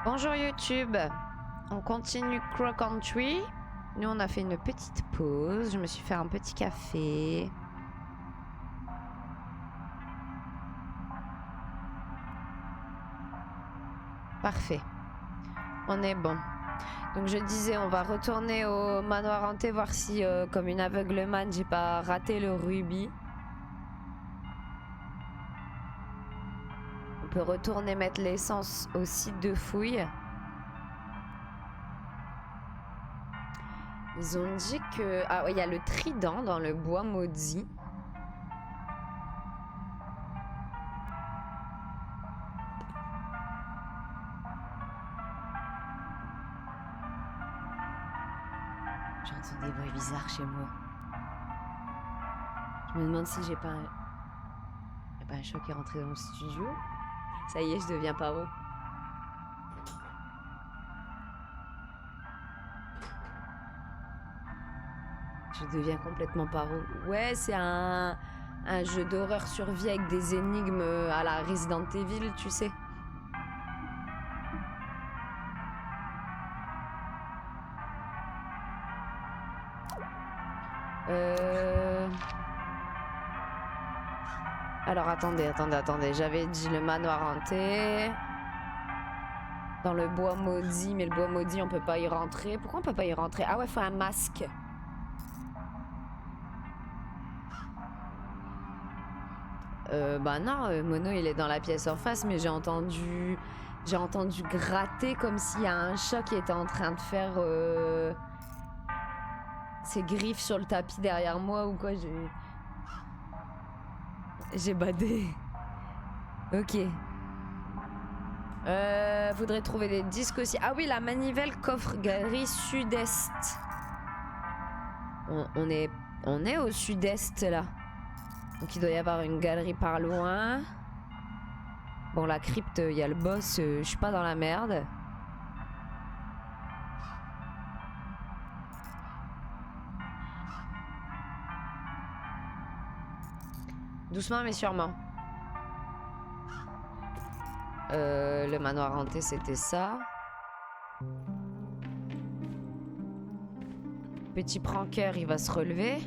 Bonjour YouTube, on continue Crow Country. Nous on a fait une petite pause, je me suis fait un petit café. Parfait, on est bon. Donc je disais on va retourner au manoir hanté voir si comme une aveugleman j'ai pas raté le rubis. On peut retourner mettre l'essence au site de fouille. Ils ont dit que... Ah ouais, il y a le trident dans le bois maudit. J'entends des bruits bizarres chez moi. Je me demande si j'ai pas un... Y a pas un chat qui est rentré dans le studio. Ça y est, je deviens paro. Je deviens complètement paro. Ouais, c'est un jeu d'horreur survie avec des énigmes à la Resident Evil, tu sais. Alors attendez. J'avais dit le manoir hanté. Dans le bois maudit, mais le bois maudit, on peut pas y rentrer. Pourquoi on peut pas y rentrer? Ah ouais, faut un masque. Bah non, Mono il est dans la pièce en face, mais j'ai entendu gratter comme s'il y a un chat qui était en train de faire ses griffes sur le tapis derrière moi ou quoi. J'ai badé. Ok. Faudrait trouver des disques aussi. Ah oui, la manivelle coffre galerie sud-est. On est au sud-est là. Donc il doit y avoir une galerie par loin. Bon, la crypte, il y a le boss, je suis pas dans la merde. Doucement mais sûrement. Le manoir hanté, c'était ça. Petit pranker, il va se relever.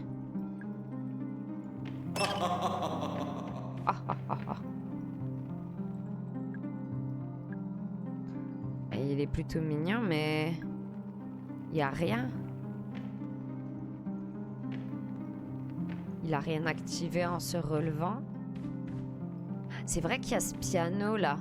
Il est plutôt mignon, mais il y a rien. Il a rien activé en se relevant. C'est vrai qu'il y a ce piano là.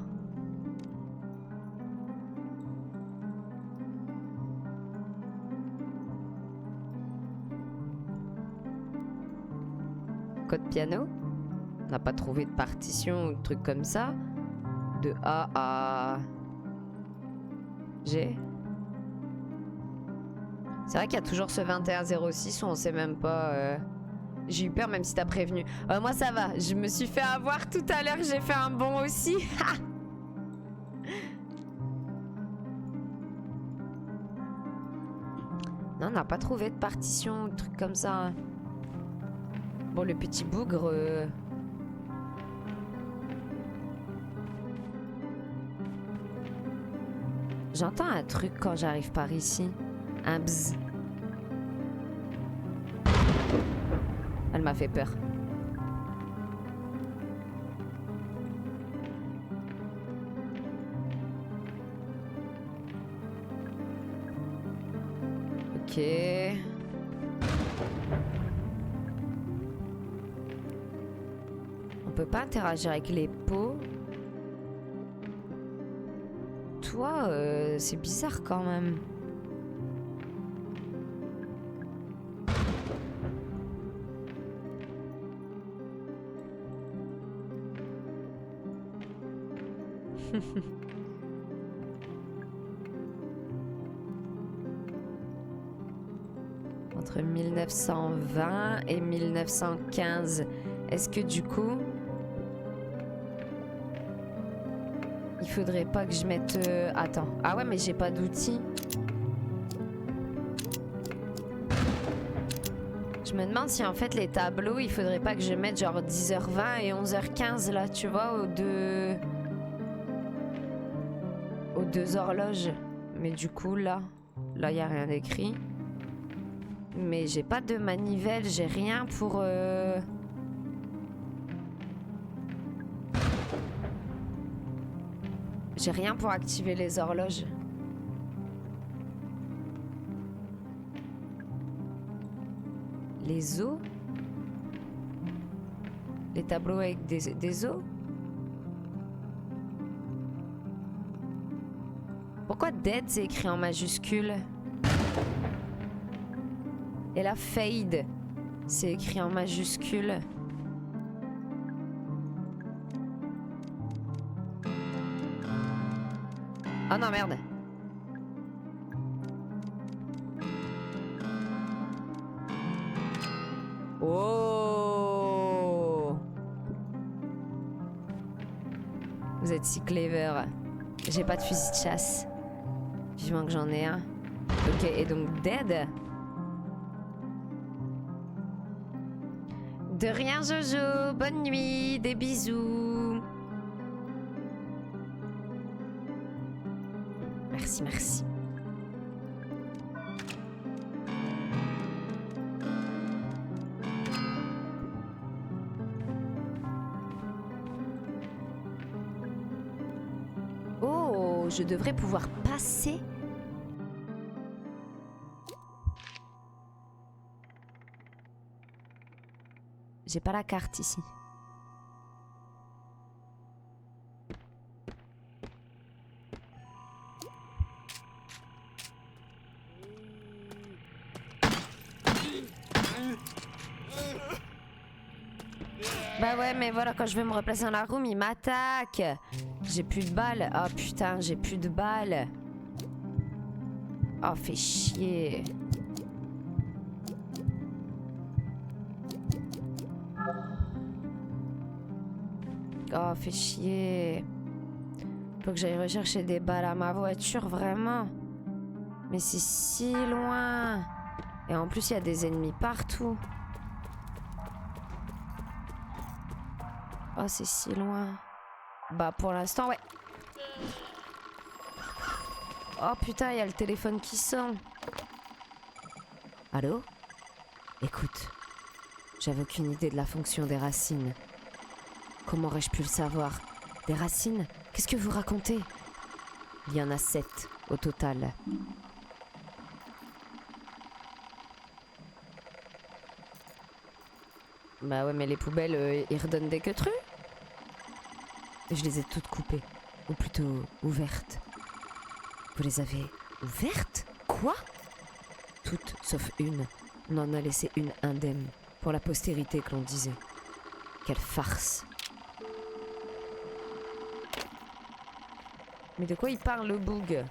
Code piano. On n'a pas trouvé de partition ou de trucs comme ça. De A à G. C'est vrai qu'il y a toujours ce 2106 où on sait même pas... J'ai eu peur même si t'as prévenu. Moi ça va, je me suis fait avoir tout à l'heure, j'ai fait un bond aussi. Non, on n'a pas trouvé de partition ou de trucs comme ça. Bon, le petit bougre... J'entends un truc quand j'arrive par ici. Un bzz. Elle m'a fait peur. Ok. On peut pas interagir avec les pots. Toi, c'est bizarre quand même. Entre 1920 et 1915. Est-ce que du coup... Il faudrait pas que je mette... Attends. Ah ouais, mais j'ai pas d'outils. Je me demande si en fait les tableaux, il faudrait pas que je mette genre 10h20 et 11h15 là, tu vois, au deux... aux 2 horloges. Mais du coup, là, il n'y a rien d'écrit. Mais j'ai pas de manivelle, j'ai rien pour... J'ai rien pour activer les horloges. Les os? Les tableaux avec des os? Pourquoi dead c'est écrit en majuscule? Et là fade c'est écrit en majuscule. Oh non merde. Oh. Vous êtes si clever. J'ai pas de fusil de chasse. Vivement que j'en ai un. Ok, et donc dead. De rien Jojo, bonne nuit, des bisous. Merci, merci. Oh, je devrais pouvoir passer. J'ai pas la carte ici. Bah ouais, mais voilà, quand je vais me replacer dans la room, il m'attaque. J'ai plus de balles. Oh putain, j'ai plus de balles. Oh, fait chier. Oh, fait chier. Faut que j'aille rechercher des balles à ma voiture, vraiment. Mais c'est si loin. Et en plus, il y a des ennemis partout. Oh, c'est si loin. Bah, pour l'instant, ouais. Oh putain, il y a le téléphone qui sonne. Allô? Écoute, j'avais aucune idée de la fonction des racines. Comment aurais-je pu le savoir? Des racines? Qu'est-ce que vous racontez? Il y en a 7 au total. Bah ouais, mais les poubelles, ils redonnent des queutrues. Je les ai toutes coupées. Ou plutôt ouvertes. Vous les avez ouvertes? Quoi? Toutes, sauf une. On en a laissé une indemne. Pour la postérité que l'on disait. Quelle farce. Mais de quoi il parle, le boug?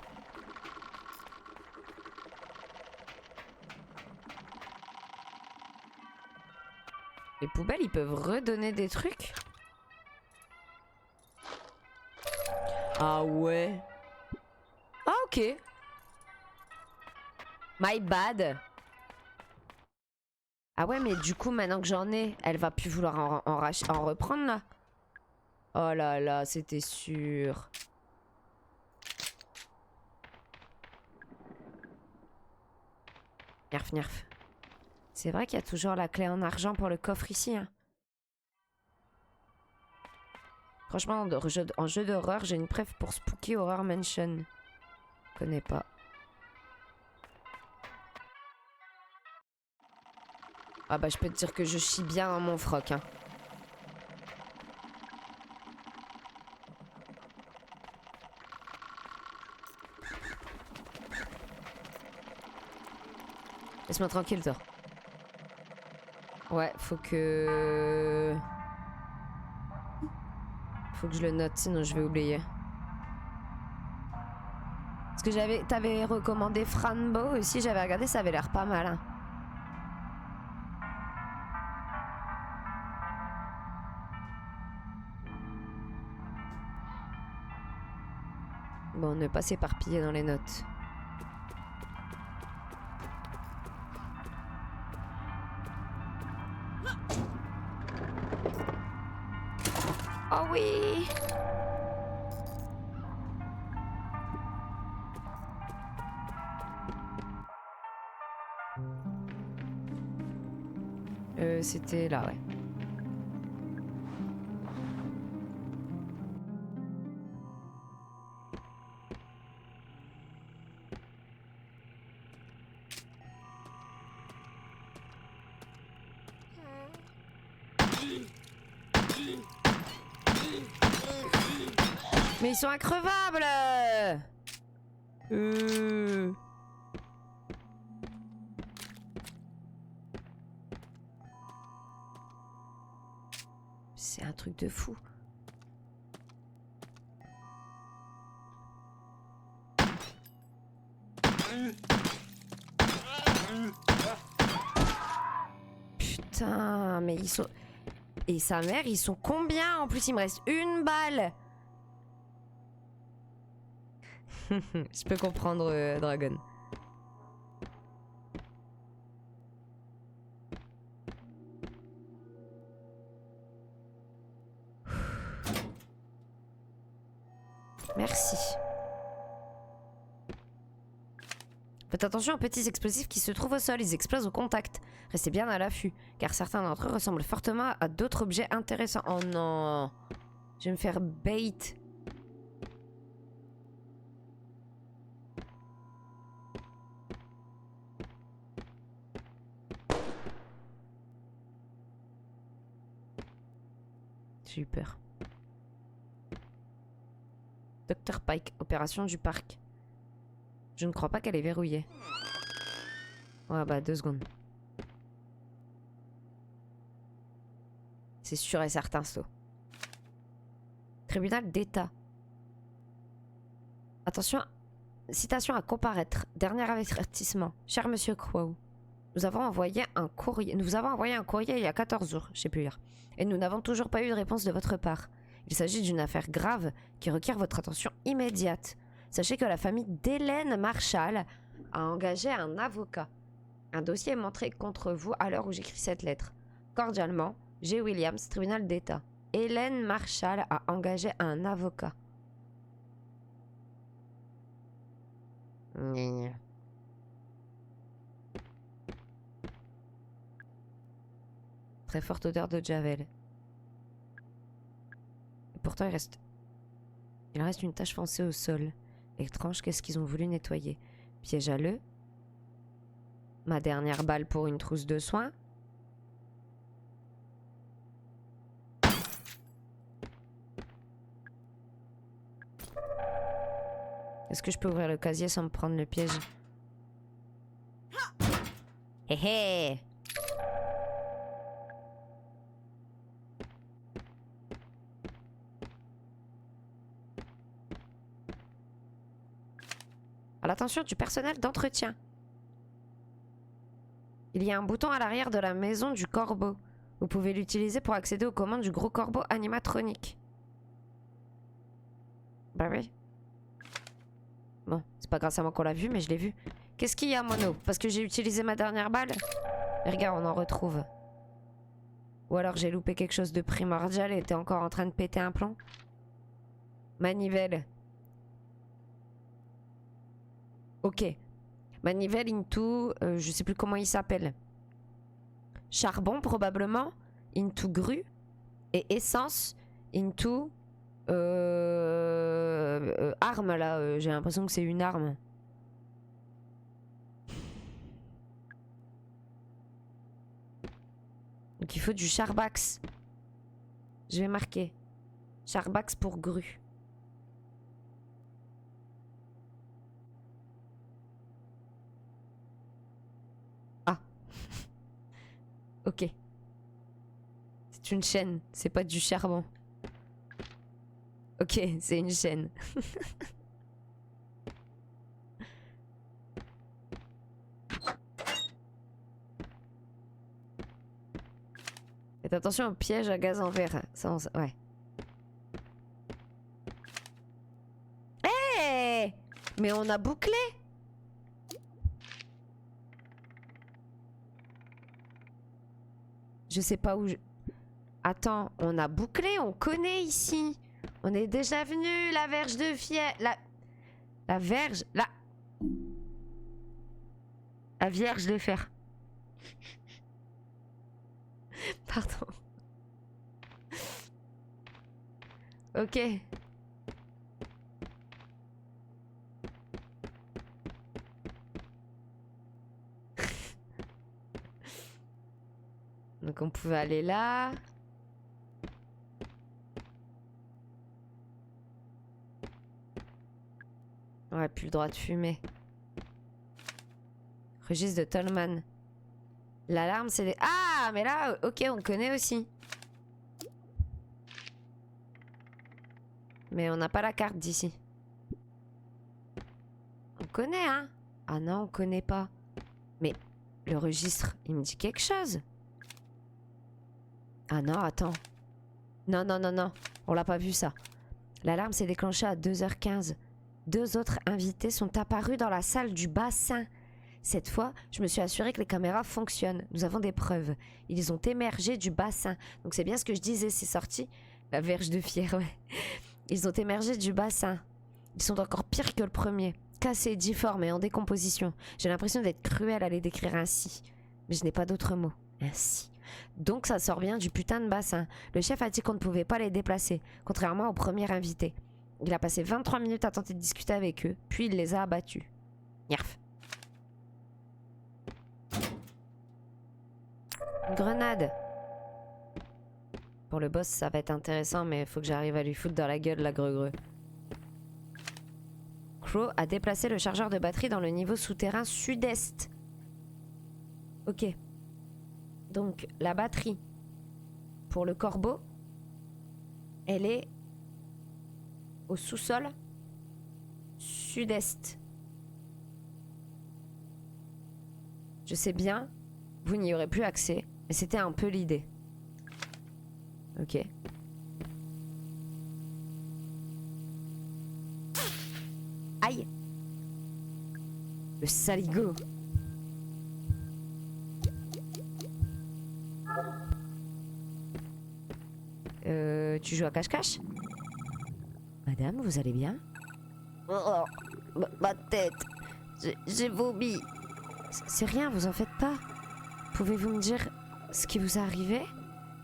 Les poubelles, ils peuvent redonner des trucs? Ah ouais. Ah ok. My bad. Ah ouais, mais du coup, maintenant que j'en ai, elle va plus vouloir en reprendre, là? Oh là là, c'était sûr. Nerf, nerf. C'est vrai qu'il y a toujours la clé en argent pour le coffre ici, hein. Franchement, en jeu d'horreur, j'ai une préf pour Spooky Horror Mansion. Je connais pas. Ah bah je peux te dire que je chie bien dans mon froc, hein. Laisse-moi tranquille, toi. Ouais, faut que je le note, sinon je vais oublier. Parce que t'avais recommandé Franbo aussi, j'avais regardé, ça avait l'air pas mal, hein. Bon, ne pas s'éparpiller dans les notes. Oh oui! C'était là, ouais. Mais ils sont increvables. C'est un truc de fou. Putain, mais ils sont... Et sa mère, ils sont combien? En plus, il me reste une balle. Je peux comprendre, Dragon. Merci. Faites attention aux petits explosifs qui se trouvent au sol, ils explosent au contact. Restez bien à l'affût, car certains d'entre eux ressemblent fortement à d'autres objets intéressants. Oh non, je vais me faire bait. J'ai eu peur. Dr Pike, opération du parc. Je ne crois pas qu'elle est verrouillée. Ouais bah 2 secondes. C'est sûr et certain, ça. Tribunal d'État. Attention, citation à comparaître. Dernier avertissement. Cher monsieur Crow, nous avons envoyé un courrier il y a 14 jours, je sais plus lire. Et nous n'avons toujours pas eu de réponse de votre part. Il s'agit d'une affaire grave qui requiert votre attention immédiate. Sachez que la famille d'Hélène Marshall a engagé un avocat. Un dossier est montré contre vous à l'heure où j'écris cette lettre. Cordialement, G. Williams, tribunal d'État. Hélène Marshall a engagé un avocat. Très forte odeur de Javel. Et pourtant, il reste une tache foncée au sol. Étrange, qu'est-ce qu'ils ont voulu nettoyer? Piège à l'œuf. Ma dernière balle pour une trousse de soins. Est-ce que je peux ouvrir le casier sans me prendre le piège? Hé hé! À l'attention du personnel d'entretien. Il y a un bouton à l'arrière de la maison du corbeau. Vous pouvez l'utiliser pour accéder aux commandes du gros corbeau animatronique. Bah oui. Bon, c'est pas grâce à moi qu'on l'a vu, mais je l'ai vu. Qu'est-ce qu'il y a, Mono? Parce que j'ai utilisé ma dernière balle? Et regarde, on en retrouve. Ou alors j'ai loupé quelque chose de primordial et t'es encore en train de péter un plomb? Manivelle. Ok. Manivelle into... je sais plus comment il s'appelle. Charbon, probablement. Into grue. Et essence into... arme, là. J'ai l'impression que c'est une arme. Donc il faut du charbax. Je vais marquer. Charbax pour grue. Ah. Ok. C'est une chaîne, c'est pas du charbon. Ok, c'est une chaîne. Faites attention au piège à gaz en verre. Ça, ouais. Hey! Mais on a bouclé! Je sais pas où je... Attends, on a bouclé, on connaît ici. On est déjà venu, la verge de fiel... La verge... La vierge de fer. Pardon. Ok. Donc on pouvait aller là. Ouais, plus le droit de fumer. Registre de Tolman. L'alarme, c'est des... Ah, mais là, ok, on connaît aussi. Mais on n'a pas la carte d'ici. On connaît, hein? Ah non, on connaît pas. Mais le registre, il me dit quelque chose. Ah non, attends. Non, non, non, non. On l'a pas vu, ça. L'alarme s'est déclenchée à 2h15. 2 autres invités sont apparus dans la salle du bassin. Cette fois, je me suis assurée que les caméras fonctionnent. Nous avons des preuves. Ils ont émergé du bassin. Donc c'est bien ce que je disais, c'est sorti. La verge de fier, ouais. Ils ont émergé du bassin. Ils sont encore pires que le premier. Cassés, difformes et en décomposition. J'ai l'impression d'être cruelle à les décrire ainsi. Mais je n'ai pas d'autres mots. Ainsi. Donc ça sort bien du putain de bassin. Le chef a dit qu'on ne pouvait pas les déplacer, contrairement au premier invité. Il a passé 23 minutes à tenter de discuter avec eux, puis il les a abattus. Nerf. Une grenade. Pour le boss, ça va être intéressant, mais il faut que j'arrive à lui foutre dans la gueule la greu-greu. Crow a déplacé le chargeur de batterie dans le niveau souterrain sud-est. Ok. Donc, la batterie pour le corbeau, elle est au sous-sol sud-est. Je sais bien, vous n'y aurez plus accès, mais c'était un peu l'idée. Ok. Aïe! Le saligo! Tu joues à cache-cache? Madame, vous allez bien? Oh, ma tête! J'ai vomi! C'est rien, vous en faites pas. Pouvez-vous me dire ce qui vous est arrivé?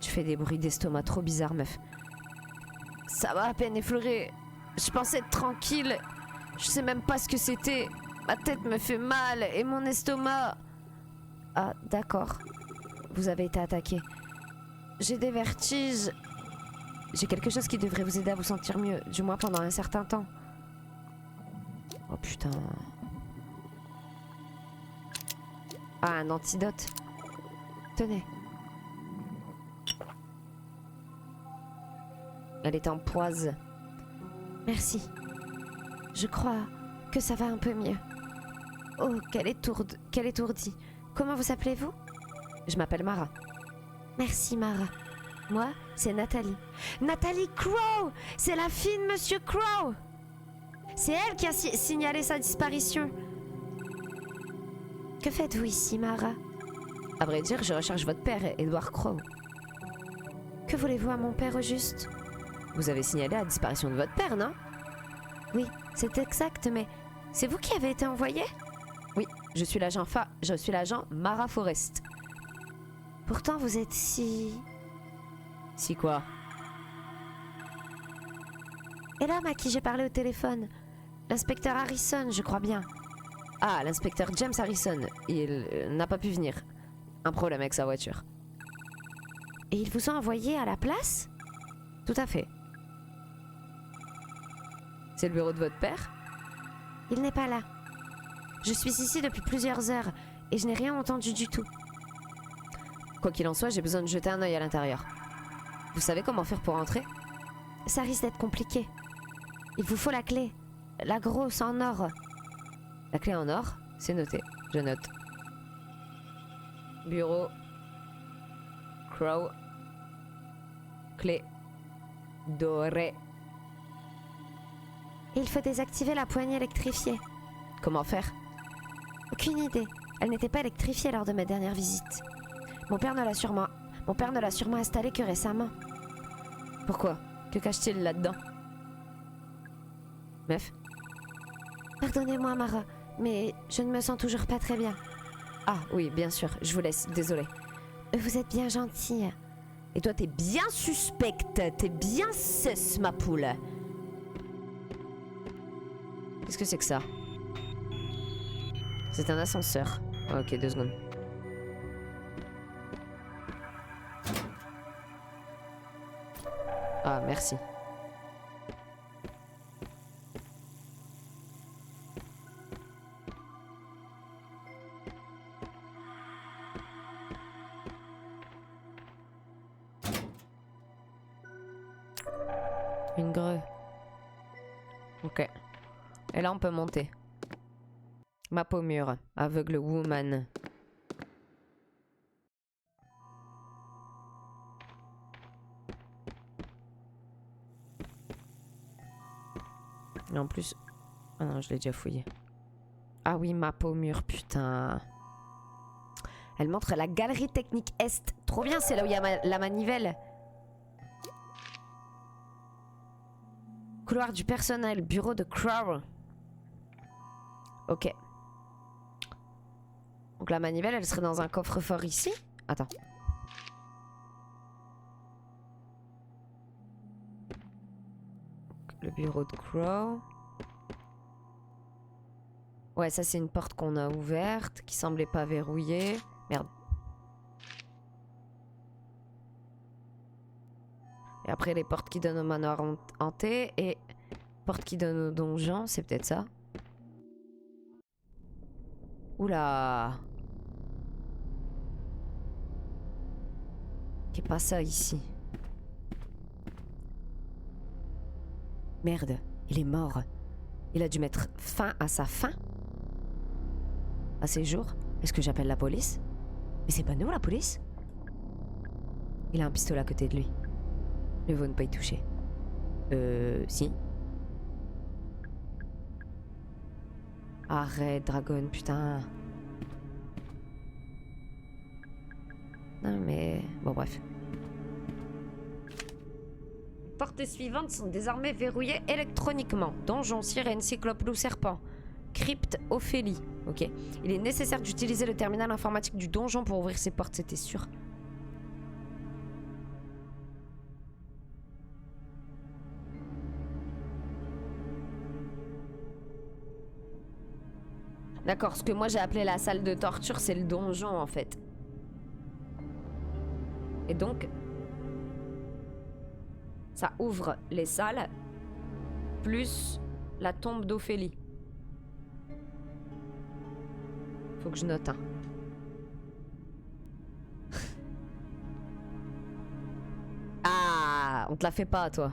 Tu fais des bruits d'estomac trop bizarres, meuf. Ça va à peine effleuré. Je pensais être tranquille. Je sais même pas ce que c'était. Ma tête me fait mal et mon estomac... Ah, d'accord. Vous avez été attaqué. J'ai des vertiges. J'ai quelque chose qui devrait vous aider à vous sentir mieux, du moins pendant un certain temps. Oh putain. Ah, un antidote. Tenez. Elle est en poise. Merci. Je crois que ça va un peu mieux. Oh, quelle étourdie. Comment vous appelez-vous? Je m'appelle Mara. Merci, Mara. Moi, c'est Nathalie. Nathalie Crow! C'est la fille de Monsieur Crow! C'est elle qui a signalé sa disparition. Que faites-vous ici, Mara? À vrai dire, je recherche votre père, Edward Crow. Que voulez-vous à mon père au juste? Vous avez signalé la disparition de votre père, non? Oui, c'est exact, mais c'est vous qui avez été envoyé? Oui, je suis l'agent Mara Forrest. Pourtant, vous êtes si... Si quoi? Et l'homme à qui j'ai parlé au téléphone? L'inspecteur Harrison, je crois bien. Ah, l'inspecteur James Harrison. Il n'a pas pu venir. Un problème avec sa voiture. Et ils vous ont envoyé à la place? Tout à fait. C'est le bureau de votre père? Il n'est pas là. Je suis ici depuis plusieurs heures et je n'ai rien entendu du tout. Quoi qu'il en soit, j'ai besoin de jeter un œil à l'intérieur. Vous savez comment faire pour entrer? Ça risque d'être compliqué. Il vous faut la clé. La grosse en or. La clé en or? C'est noté. Je note. Bureau. Crow. Clé. Dorée. Il faut désactiver la poignée électrifiée. Comment faire? Aucune idée. Elle n'était pas électrifiée lors de ma dernière visite. Mon père ne l'a sûrement installée que récemment. Pourquoi? Que cache-t-il là-dedans? Meuf? Pardonnez-moi, Mara, mais je ne me sens toujours pas très bien. Ah oui, bien sûr, je vous laisse, désolée. Vous êtes bien gentille. Et toi, t'es bien suspecte. T'es bien sus, ma poule. Qu'est-ce que c'est que ça? C'est un ascenseur. Ok, 2 secondes. Ah, merci. Une grue. Ok. Et là, on peut monter. Map au mur. Aveugle woman. Et en plus... Ah non, je l'ai déjà fouillé. Ah oui, map au mur, putain. Elle montre la galerie technique Est. Trop bien, c'est là où il y a la manivelle. Couloir du personnel, bureau de Crow. Ok. Donc la manivelle, elle serait dans un coffre-fort ici. Attends. Le bureau de Crow. Ouais, ça c'est une porte qu'on a ouverte, qui semblait pas verrouillée. Merde. Et après les portes qui donnent au manoir hanté et porte qui donne au donjon, c'est peut-être ça. Oula. Qu'est pas ça ici? Merde, il est mort. Il a dû mettre fin à sa faim? À ses jours? Est-ce que j'appelle la police? Mais c'est pas nous la police? Il a un pistolet à côté de lui. Mieux vaut ne pas y toucher. Si. Arrête, Dragon, putain. Non mais... Bon bref. Les portes suivantes sont désormais verrouillées électroniquement. Donjon, sirène, cyclope, loup, serpent. Crypte, Ophélie. Ok. Il est nécessaire d'utiliser le terminal informatique du donjon pour ouvrir ces portes, c'était sûr. D'accord, ce que moi j'ai appelé la salle de torture, c'est le donjon en fait. Et donc, ça ouvre les salles, plus la tombe d'Ophélie. Faut que je note, hein. Ah, on te la fait pas, toi.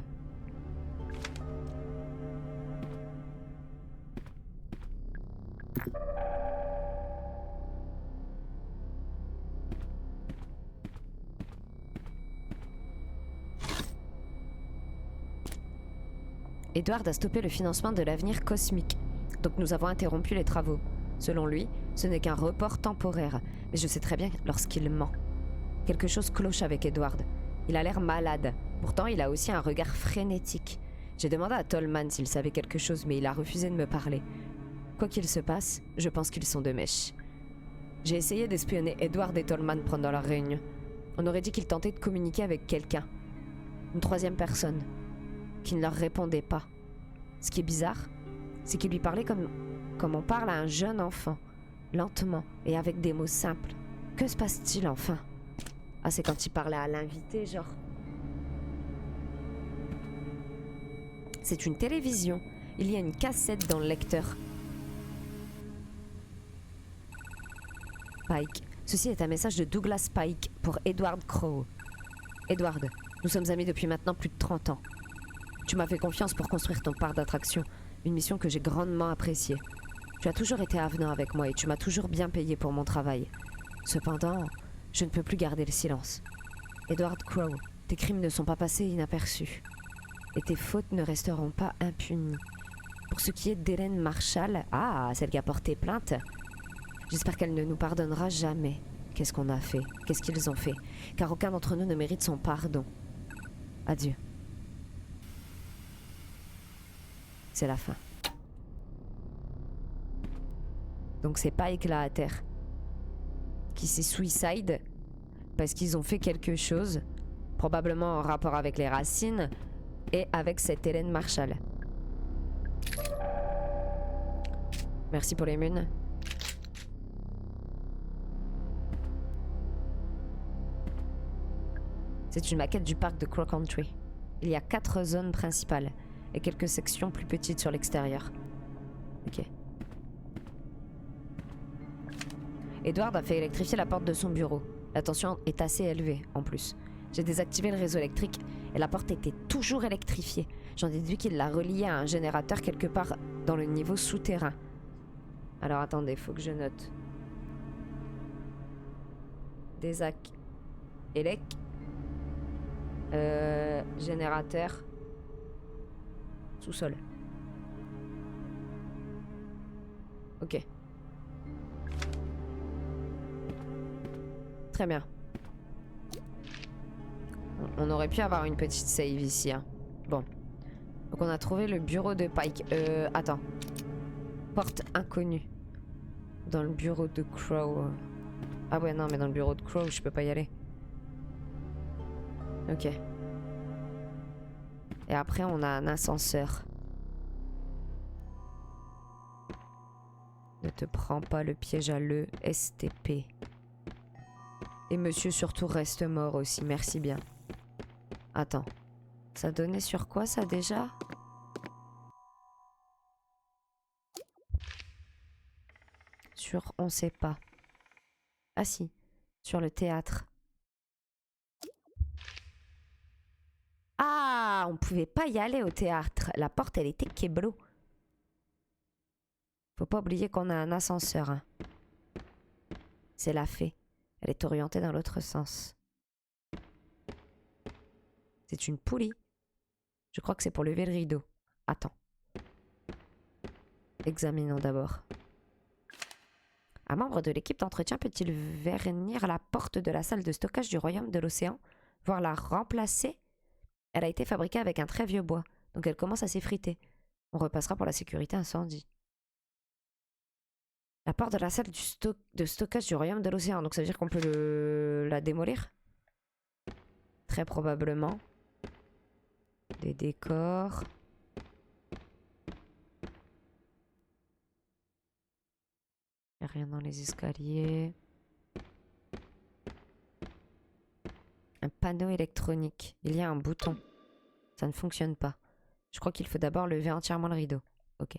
Edward a stoppé le financement de l'avenir cosmique, donc nous avons interrompu les travaux. Selon lui, ce n'est qu'un report temporaire, mais je sais très bien lorsqu'il ment. Quelque chose cloche avec Edward. Il a l'air malade, pourtant il a aussi un regard frénétique. J'ai demandé à Tolman s'il savait quelque chose, mais il a refusé de me parler. Quoi qu'il se passe, je pense qu'ils sont de mèche. J'ai essayé d'espionner Edward et Tolman pendant leur réunion. On aurait dit qu'ils tentaient de communiquer avec quelqu'un. Une troisième personne. Qui ne leur répondait pas. Ce qui est bizarre, c'est qu'il lui parlait comme on parle à un jeune enfant, lentement et avec des mots simples. Que se passe-t-il enfin? Ah, c'est quand il parlait à l'invité, genre. C'est une télévision. Il y a une cassette dans le lecteur. Pike. Ceci est un message de Douglas Pike pour Edward Crow. Edward, nous sommes amis depuis maintenant plus de 30 ans. Tu m'as fait confiance pour construire ton parc d'attractions, une mission que j'ai grandement appréciée. Tu as toujours été avenant avec moi et tu m'as toujours bien payé pour mon travail. Cependant, je ne peux plus garder le silence. Edward Crow, tes crimes ne sont pas passés inaperçus. Et tes fautes ne resteront pas impunies. Pour ce qui est d'Hélène Marshall, celle qui a porté plainte, j'espère qu'elle ne nous pardonnera jamais. Qu'est-ce qu'on a fait? Qu'est-ce qu'ils ont fait? Car aucun d'entre nous ne mérite son pardon. Adieu. C'est la fin. Donc c'est Pike là à terre qui s'est suicide Parce qu'ils ont fait quelque chose, probablement en rapport avec les racines et avec cette Hélène Marshall. Merci pour les munes. C'est une maquette du parc de Crow Country. Il y a 4 zones principales et quelques sections plus petites sur l'extérieur. Ok. Edward a fait électrifier la porte de son bureau. La tension est assez élevée en plus. J'ai désactivé le réseau électrique et la porte était toujours électrifiée. J'en déduis qu'il l'a reliée à un générateur quelque part dans le niveau souterrain. Alors attendez, faut que je note. Désac. Élec. Générateur. Sous-sol. Ok. Très bien. On aurait pu avoir une petite save ici. Hein. Bon. Donc on a trouvé le bureau de Pike. Attends. Porte inconnue. Dans le bureau de Crow. Ah ouais, non, mais dans le bureau de Crow, je peux pas y aller. Ok. Et après, on a un ascenseur. Ne te prends pas le piège à l'ESTP. Et monsieur surtout reste mort aussi, merci bien. Attends. Ça donnait sur quoi ça déjà? Sur on sait pas. Ah si, sur le théâtre. Ah, on pouvait pas y aller au théâtre. La porte, elle était keblo. Faut pas oublier qu'on a un ascenseur. Hein. C'est la fée. Elle est orientée dans l'autre sens. C'est une poulie. Je crois que c'est pour lever le rideau. Attends. Examinons d'abord. Un membre de l'équipe d'entretien peut-il vernir la porte de la salle de stockage du royaume de l'océan, voire la remplacer? Elle a été fabriquée avec un très vieux bois, donc elle commence à s'effriter. On repassera pour la sécurité incendie. La porte de la salle de stockage du royaume de l'océan, donc ça veut dire qu'on peut la démolir? Très probablement. Des décors. Il n'y a rien dans les escaliers. Un panneau électronique. Il y a un bouton. Ça ne fonctionne pas. Je crois qu'il faut d'abord lever entièrement le rideau. Ok.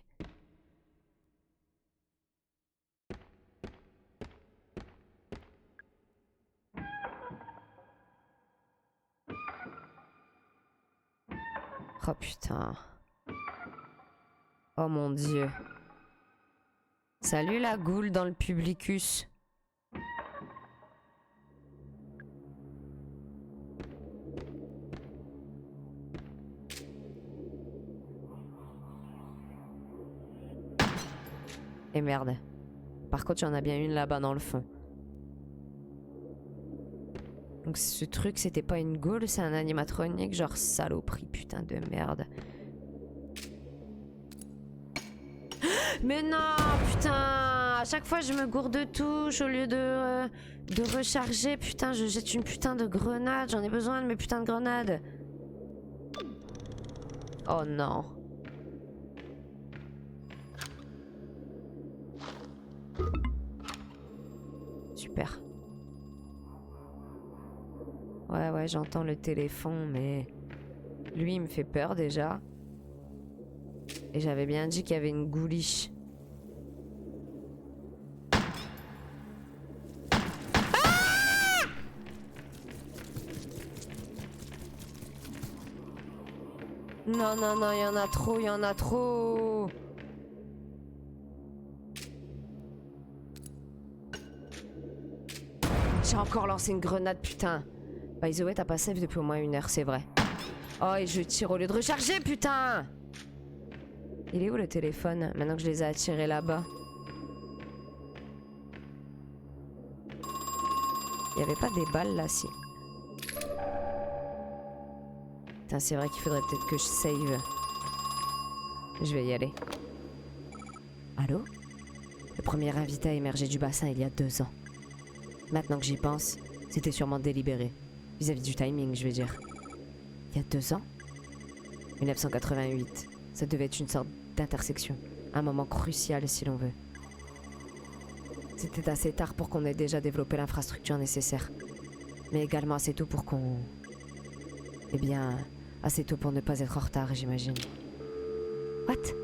Oh putain. Oh mon dieu. Salut la goule dans le publicus. Et merde. Par contre, il y en a bien une là-bas dans le fond. Donc ce truc, c'était pas une goule, c'est un animatronique, genre saloperie, putain de merde. Mais non, putain! À chaque fois, je me gourde de touche au lieu de recharger. Putain, je jette une putain de grenade. J'en ai besoin de mes putains de grenades. Oh non. Super. Ouais, j'entends le téléphone, mais... Lui, il me fait peur déjà. Et j'avais bien dit qu'il y avait une gouliche. Ah! Non, non, non, il y en a trop, il y en a trop. J'ai encore lancé une grenade, putain. By the way, t'as pas save depuis au moins 1 heure, c'est vrai. Oh, et je tire au lieu de recharger, putain! Il est où le téléphone, maintenant que je les ai attirés là-bas? Il y avait pas des balles là, si. Putain, c'est vrai qu'il faudrait peut-être que je save. Je vais y aller. Allô? Le premier invité a émergé du bassin il y a 2 ans. Maintenant que j'y pense, C'était sûrement délibéré. Vis-à-vis du timing, je veux dire. Il y a 2 ans 1988. Ça devait être une sorte d'intersection. Un moment crucial, si l'on veut. C'était assez tard pour qu'on ait déjà développé l'infrastructure nécessaire. Mais également assez tôt pour qu'on... Eh bien, assez tôt pour ne pas être en retard, j'imagine. What?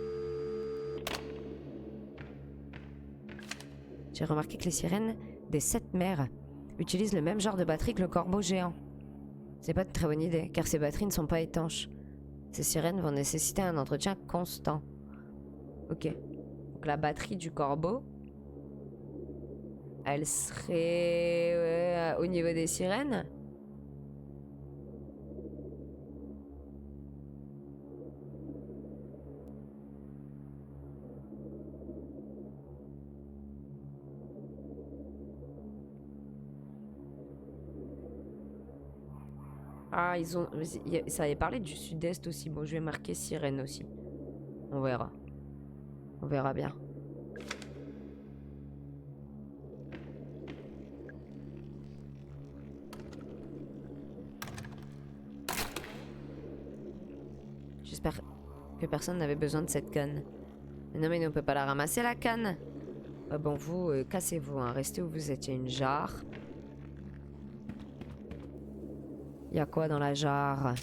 J'ai remarqué que les sirènes des 7 mers utilisent le même genre de batterie que le corbeau géant. C'est pas une très bonne idée, car ces batteries ne sont pas étanches. Ces sirènes vont nécessiter un entretien constant. Ok. Donc la batterie du corbeau, elle serait au niveau des sirènes. Ah, ils ont... Ça avait parlé du sud-est aussi. Bon, je vais marquer sirène aussi. On verra. On verra bien. J'espère que personne n'avait besoin de cette canne. Mais non, mais on peut pas la ramasser, la canne. Ah bon, vous, cassez-vous, hein. Restez où vous étiez. Une jarre. Il y a quoi dans la jarre?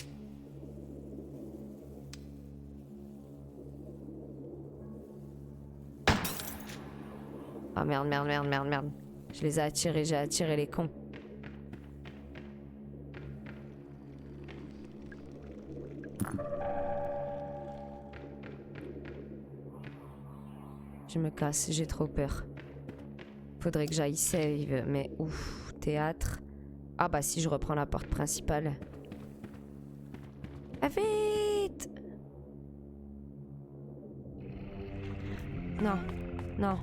Ah merde, merde, merde, merde, merde. Je les ai attirés, j'ai attiré les cons. Je me casse, j'ai trop peur. Faudrait que j'aille save, mais ouf, théâtre. Ah bah si, je reprends la porte principale. Ah, vite! Non, non.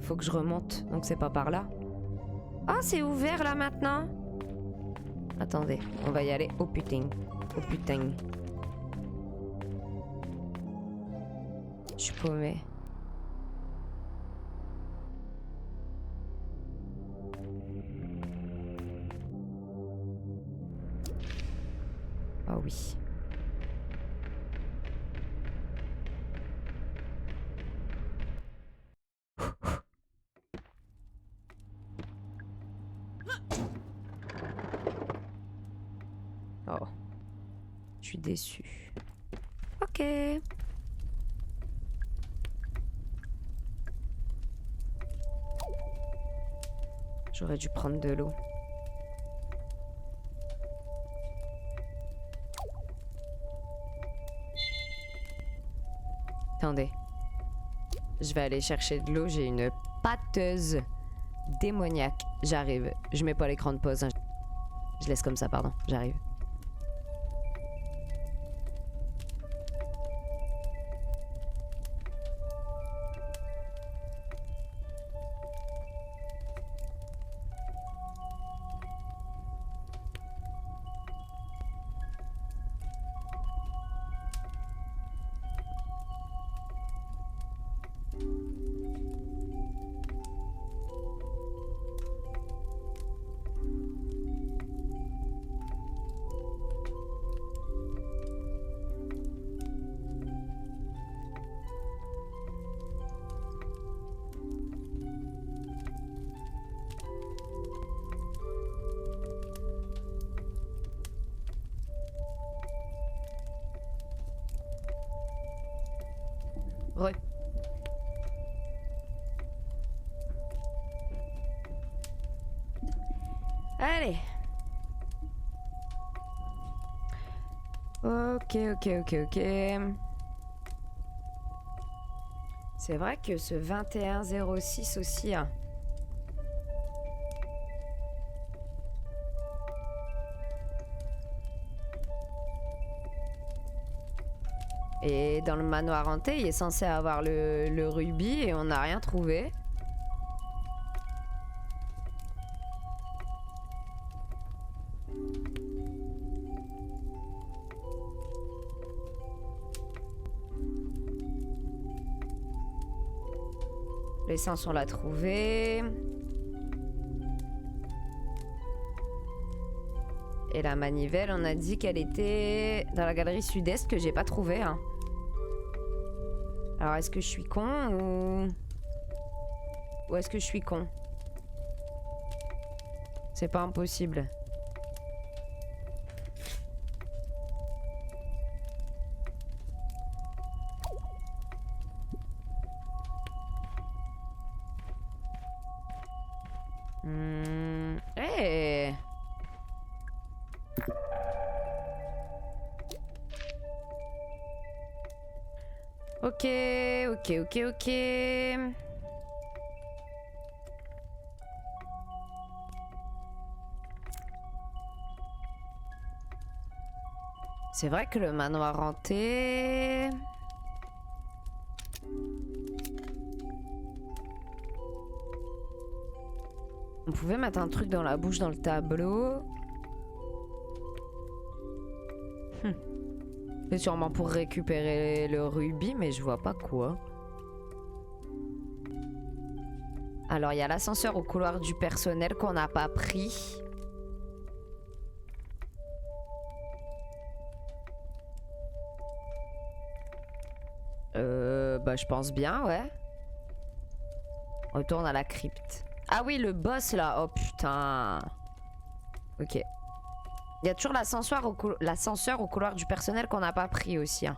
Faut que je remonte, donc c'est pas par là. Ah, c'est ouvert là maintenant? Attendez, on va y aller. Oh putain. Oh putain. Je suis paumée. Ah oui. Oh. Je suis déçue. Ok. J'aurais dû prendre de l'eau. Attendez. Je vais aller chercher de l'eau. J'ai une pâteuse démoniaque. J'arrive. Je mets pas l'écran de pause, hein. Je laisse comme ça, pardon. J'arrive. Re. Allez. Ok, ok, ok, ok. C'est vrai que ce 2106 aussi, hein. Et dans le manoir hanté, il est censé avoir le rubis et on n'a rien trouvé. L'essence, on l'a trouvée. Et la manivelle, on a dit qu'elle était dans la galerie sud-est que j'ai pas trouvée. Hein. Alors, est-ce que je suis con ou... Ou est-ce que je suis con? C'est pas impossible. Hey. Ok, ok, ok, ok. C'est vrai que le manoir hanté... On pouvait mettre un truc dans la bouche dans le tableau. C'est sûrement pour récupérer le rubis, mais je vois pas quoi. Alors, il y a l'ascenseur au couloir du personnel qu'on n'a pas pris. Bah, je pense bien, ouais. Retourne à la crypte. Ah oui, le boss là. Oh putain. Ok. Il y a toujours l'ascenseur au couloir du personnel qu'on n'a pas pris aussi. Hein.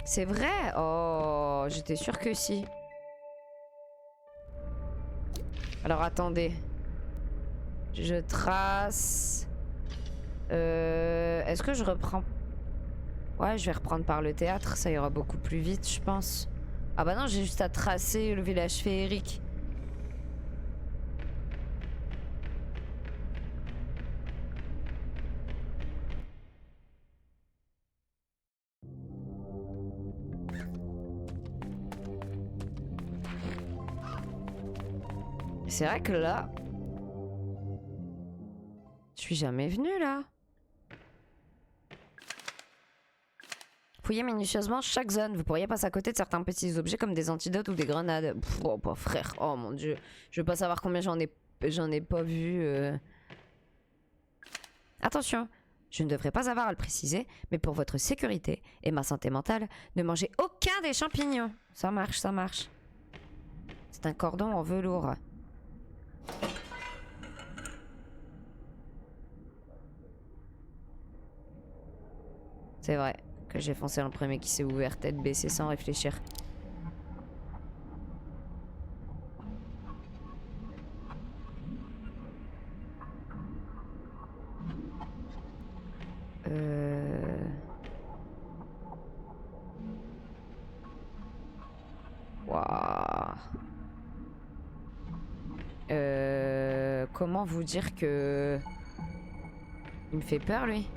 C'est vrai? Oh, j'étais sûre que si. Alors attendez. Je trace. Est-ce que je reprends... Ouais, je vais reprendre par le théâtre. Ça ira beaucoup plus vite, je pense. Ah bah non, j'ai juste à tracer le village féerique. C'est vrai que là... Je suis jamais venue là. Fouillez minutieusement chaque zone. Vous pourriez passer à côté de certains petits objets comme des antidotes ou des grenades. Pff, oh bah frère, oh mon dieu. Je veux pas savoir combien j'en ai pas vu. Attention, je ne devrais pas avoir à le préciser, mais pour votre sécurité et ma santé mentale, ne mangez aucun des champignons. Ça marche, ça marche. C'est un cordon en velours. C'est vrai que j'ai foncé dans le premier qui s'est ouvert tête baissée sans réfléchir. Waouh. Comment vous dire que... Il me fait peur, lui.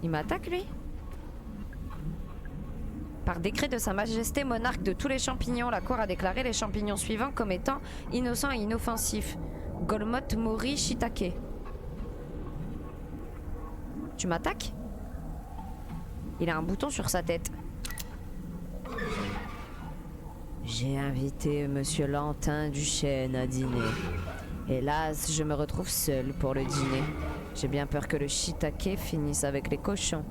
Il m'attaque, lui? Par décret de Sa Majesté monarque de tous les champignons, la cour a déclaré les champignons suivants comme étant innocents et inoffensifs. Golmoth Mori Shiitake. Tu m'attaques? Il a un bouton sur sa tête. J'ai invité Monsieur Lantin du Chêne à dîner. Hélas, je me retrouve seule pour le dîner. J'ai bien peur que le shiitake finisse avec les cochons.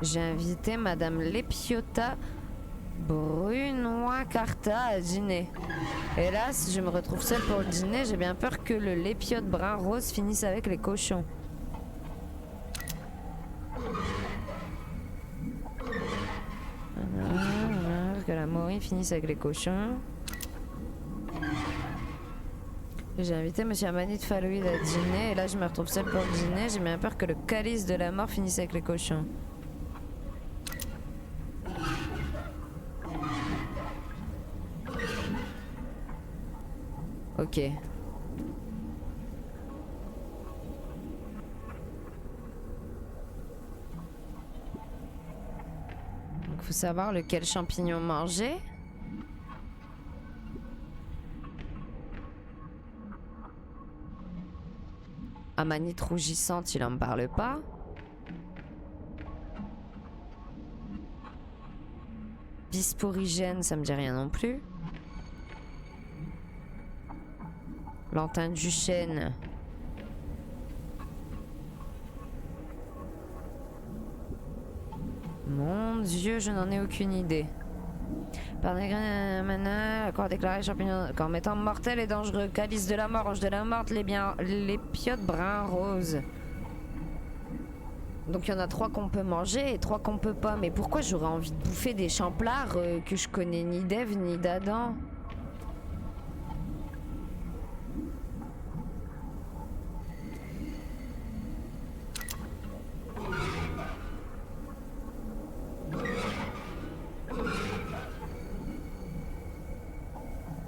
J'ai invité Madame Lepiota Brunois Carta à dîner. Hélas, je me retrouve seule pour le dîner. J'ai bien peur que le lépiote brun rose finisse avec les cochons. Que la Mori finisse avec les cochons. J'ai invité Monsieur Amanit Falouid à dîner. Et là, je me retrouve seule pour le dîner. J'ai bien peur que le calice de la mort finisse avec les cochons. Ok. Donc faut savoir lequel champignon manger. Amanite rougissante, il en me parle pas. Bisporigène, ça me dit rien non plus. Lantin du chêne. Mon Dieu, je n'en ai aucune idée. Par des graines mana, accord déclaré champignon. Quand mettant mortel et dangereux, calice de la mort, ange de la morte, les piotes brun rose. Donc il y en a 3 qu'on peut manger et 3 qu'on peut pas. Mais pourquoi j'aurais envie de bouffer des champlards que je connais ni d'Ève ni d'Adam?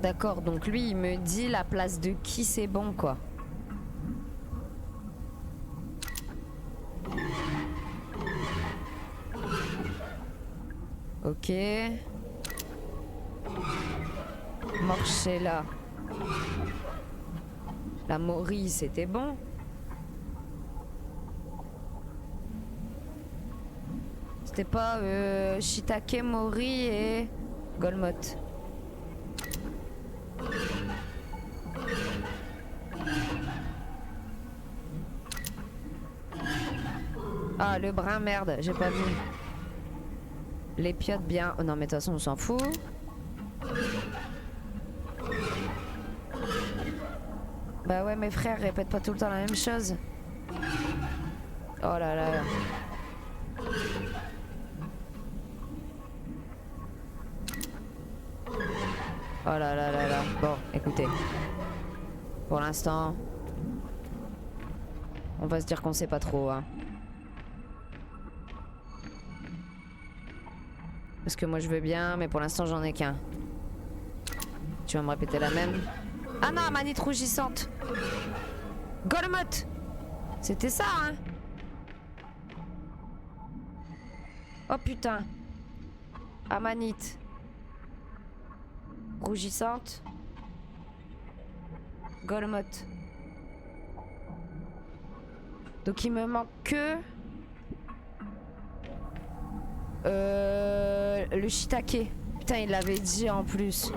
D'accord, donc lui il me dit la place de qui c'est bon quoi. Ok. Morchella. La Mori c'était bon. C'était pas Shiitake, Mori et Golmoth. Ah, le brun, merde, j'ai pas vu. Les piottes, bien. Oh non, mais de toute façon, on s'en fout. Bah ouais, mes frères, répètent pas tout le temps la même chose. Oh là là. Oh là là là là. Bon, écoutez. Pour l'instant, on va se dire qu'on sait pas trop, hein. Parce que moi je veux bien, mais pour l'instant j'en ai qu'un. Tu vas me répéter la même? Ah non, Amanite rougissante. Golmoth. C'était ça, hein? Oh putain. Amanite rougissante. Golmoth. Donc il me manque que le shiitake. Putain, il l'avait dit en plus.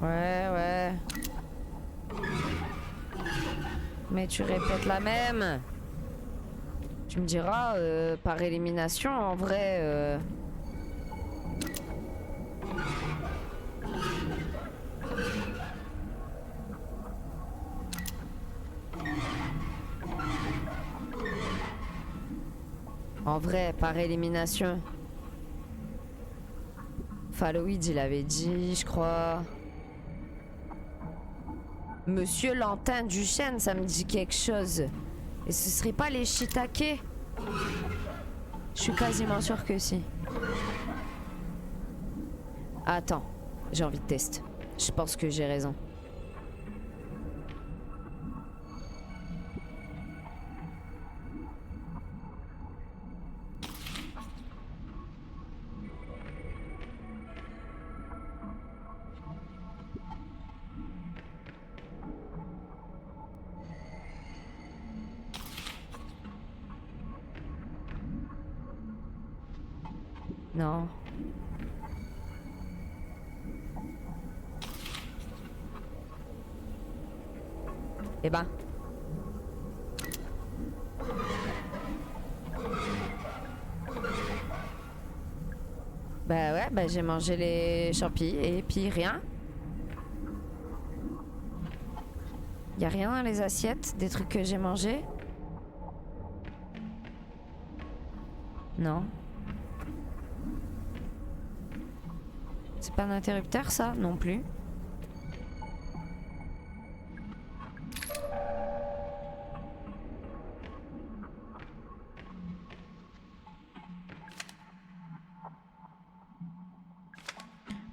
Ouais. Mais tu répètes la même. Tu me diras, par élimination, en vrai... En vrai, par élimination. Falloid, il avait dit, je crois. Monsieur Lantin du chêne, ça me dit quelque chose. Et ce serait pas les shiitake? Je suis quasiment sûre que si. Attends, j'ai envie de tester. Je pense que j'ai raison. Non. Eh ben. Bah ouais, bah j'ai mangé les champis et puis rien. Y a rien dans les assiettes des trucs que j'ai mangés? Non. C'est pas un interrupteur ça non plus.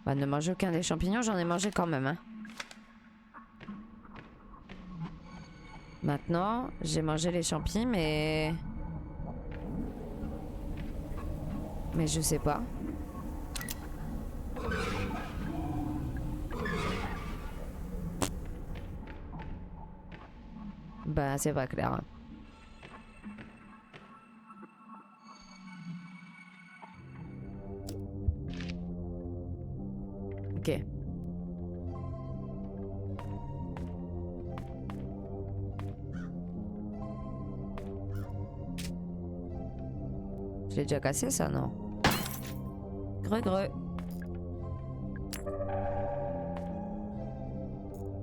Bah ne mange aucun des champignons, j'en ai mangé quand même, hein. Maintenant, j'ai mangé les champis, mais Mais je sais pas. Bah c'est pas clair. Ok. Je l'ai déjà cassé ça, non? Greu.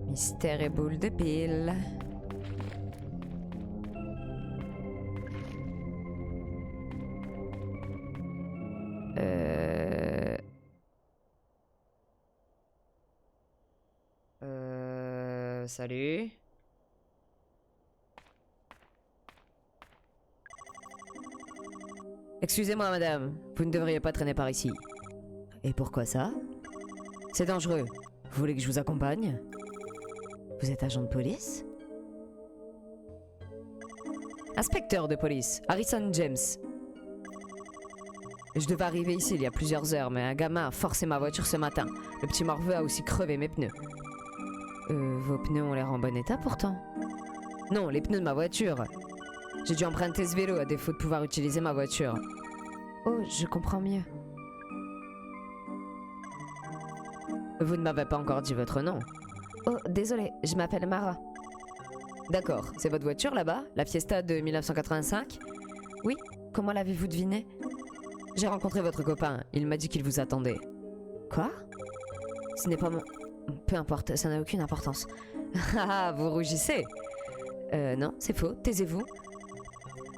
Mystère et boule de pile. Salut. Excusez-moi, madame. Vous ne devriez pas traîner par ici. Et pourquoi ça? C'est dangereux. Vous voulez que je vous accompagne? Vous êtes agent de police? Inspecteur de police, Harrison James. Je devais arriver ici il y a plusieurs heures, mais un gamin a forcé ma voiture ce matin. Le petit morveux a aussi crevé mes pneus. Vos pneus ont l'air en bon état pourtant. Non, les pneus de ma voiture. J'ai dû emprunter ce vélo à défaut de pouvoir utiliser ma voiture. Oh, je comprends mieux. Vous ne m'avez pas encore dit votre nom. Oh, désolé, je m'appelle Mara. D'accord, c'est votre voiture là-bas? La Fiesta de 1985? Oui, comment l'avez-vous deviné? J'ai rencontré votre copain, il m'a dit qu'il vous attendait. Quoi? Ce n'est pas mon... Peu importe, ça n'a aucune importance. Ah, vous rougissez? Non, c'est faux, taisez-vous.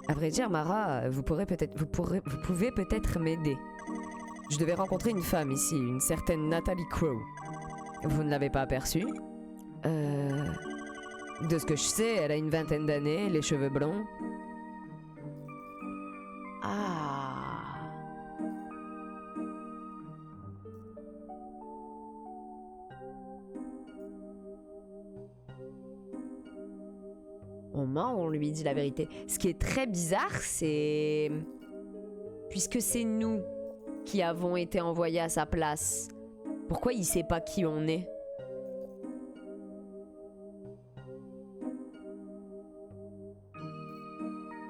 À vrai dire, Mara, vous pouvez peut-être m'aider. Je devais rencontrer une femme ici, une certaine Natalie Crow. Vous ne l'avez pas aperçue? De ce que je sais, elle a une vingtaine d'années, les cheveux blonds. Ah. On ment, on lui dit la vérité. Ce qui est très bizarre, c'est... Puisque c'est nous qui avons été envoyés à sa place, pourquoi il sait pas qui on est?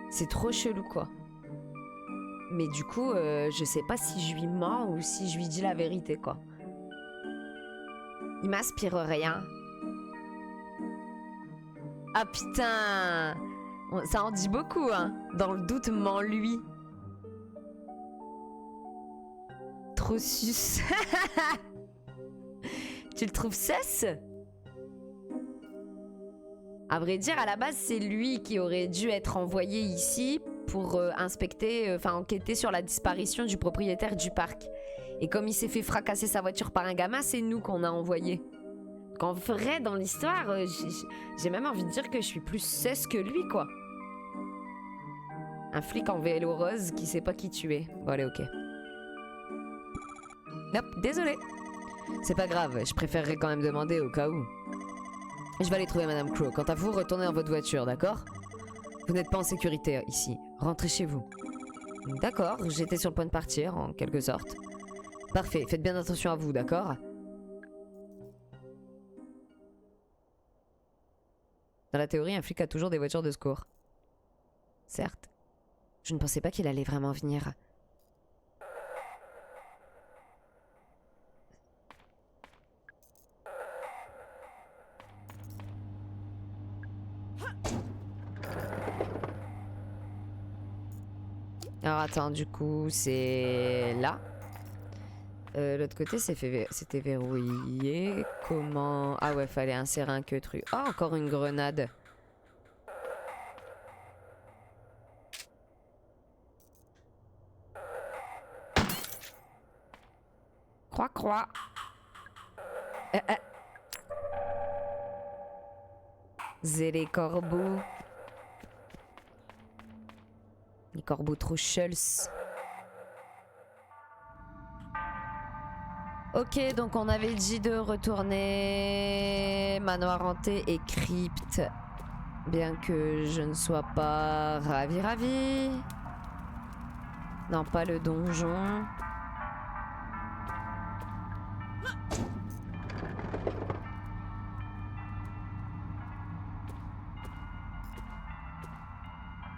C'est trop chelou, quoi. Mais du coup, je sais pas si je lui mens ou si je lui dis la vérité, quoi. Il m'inspire rien. Ah putain! Ça en dit beaucoup, hein. Dans le doute, ment lui. Trop sus. Tu le trouves cesse? À vrai dire, à la base, c'est lui qui aurait dû être envoyé ici pour enquêter sur la disparition du propriétaire du parc. Et comme il s'est fait fracasser sa voiture par un gamin, c'est nous qu'on a envoyé. Qu'en vrai, dans l'histoire, j'ai même envie de dire que je suis plus cesse que lui, quoi. Un flic en vélo rose qui sait pas qui tuer. Bon, allez, ok. Nope, désolé. C'est pas grave, je préférerais quand même demander au cas où. Je vais aller trouver Madame Crow. Quant à vous, retournez dans votre voiture, d'accord? Vous n'êtes pas en sécurité ici. Rentrez chez vous. D'accord, j'étais sur le point de partir, en quelque sorte. Parfait, faites bien attention à vous, d'accord? Dans la théorie, un flic a toujours des voitures de secours. Certes. Je ne pensais pas qu'il allait vraiment venir. Alors attends, du coup, c'est là. L'autre côté, c'était verrouillé. Comment... Ah ouais, fallait insérer un queutru. Ah, encore une grenade. Croix. Zélé corbeau. Les corbeaux trop schulz. Ok, donc on avait dit de retourner manoir hanté et crypte. Bien que je ne sois pas ravi. Non, pas le donjon.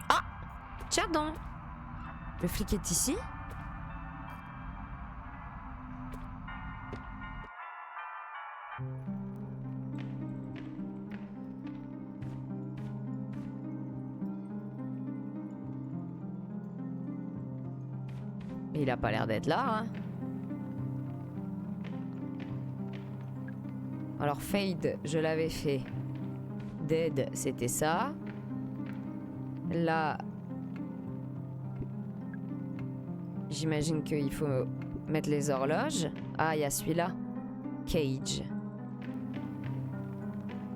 Ah! Tiens donc! Le flic est ici? Il a pas l'air d'être là, hein. Alors Fade, je l'avais fait. Dead, c'était ça. Là, j'imagine qu'il faut mettre les horloges. Ah, il y a celui-là. Cage.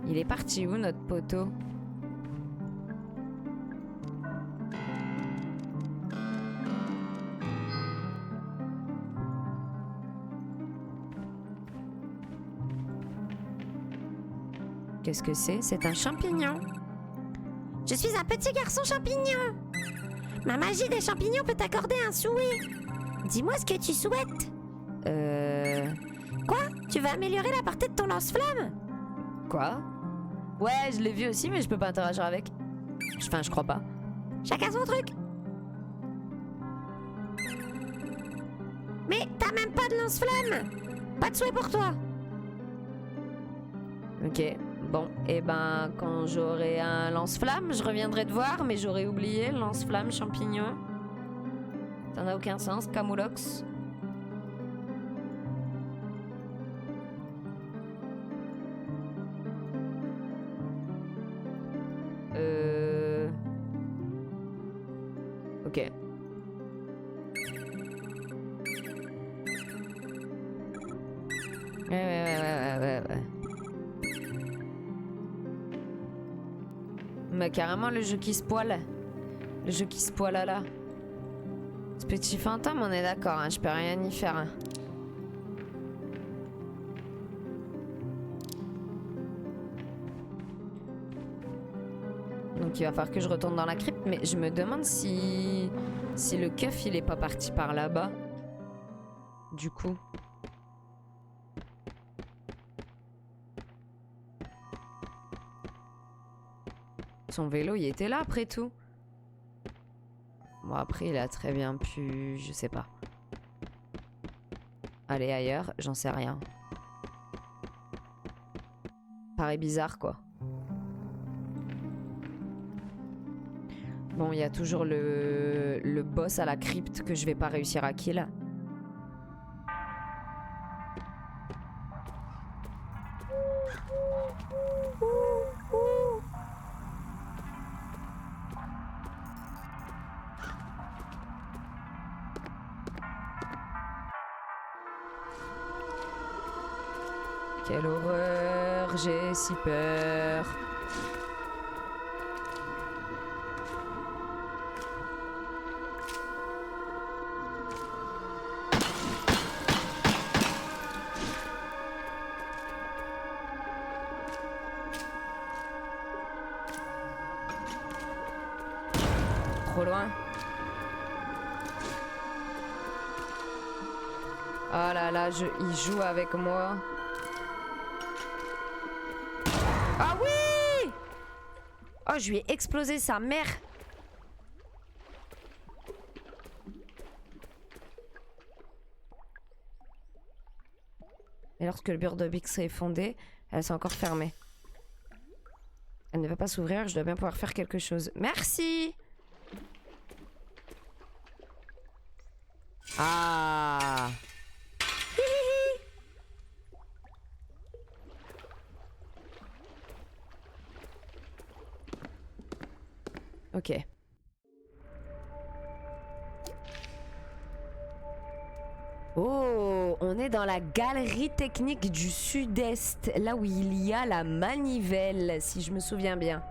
Il est parti où, notre poteau? Qu'est-ce que c'est? C'est un champignon. Je suis un petit garçon champignon. Ma magie des champignons peut t'accorder un souhait. Dis-moi ce que tu souhaites. Quoi? Tu vas améliorer la portée de ton lance-flamme? Quoi? Ouais, je l'ai vu aussi, mais je peux pas interagir avec. Enfin, je crois pas. Chacun son truc. Mais t'as même pas de lance-flamme. Pas de souhait pour toi. Ok. Bon, et ben quand j'aurai un lance-flamme, je reviendrai te voir, mais j'aurais oublié le lance-flamme champignon. Ça n'a aucun sens, Camoulox. Ok. Ouais. Mais carrément le jeu qui se poile. Le jeu qui se poile là. Ce petit fantôme, on est d'accord, hein, je peux rien y faire. Hein. Donc il va falloir que je retourne dans la crypte, mais je me demande si le keuf il est pas parti par là-bas. Du coup. Son vélo, il était là après tout. Bon, après, il a très bien pu... Je sais pas. Aller ailleurs, j'en sais rien. Paraît bizarre, quoi. Bon, il y a toujours le boss à la crypte que je vais pas réussir à kill. Quelle horreur, j'ai si peur. Trop loin. Oh là là, il joue avec moi. Ah oui! Oh, je lui ai explosé sa mère. Et lorsque le Birdobix est fondé, elle s'est encore fermée. Elle ne va pas s'ouvrir, je dois bien pouvoir faire quelque chose. Merci! Ah! Ok. Oh, on est dans la galerie technique du sud-est, là où il y a la manivelle, si je me souviens bien.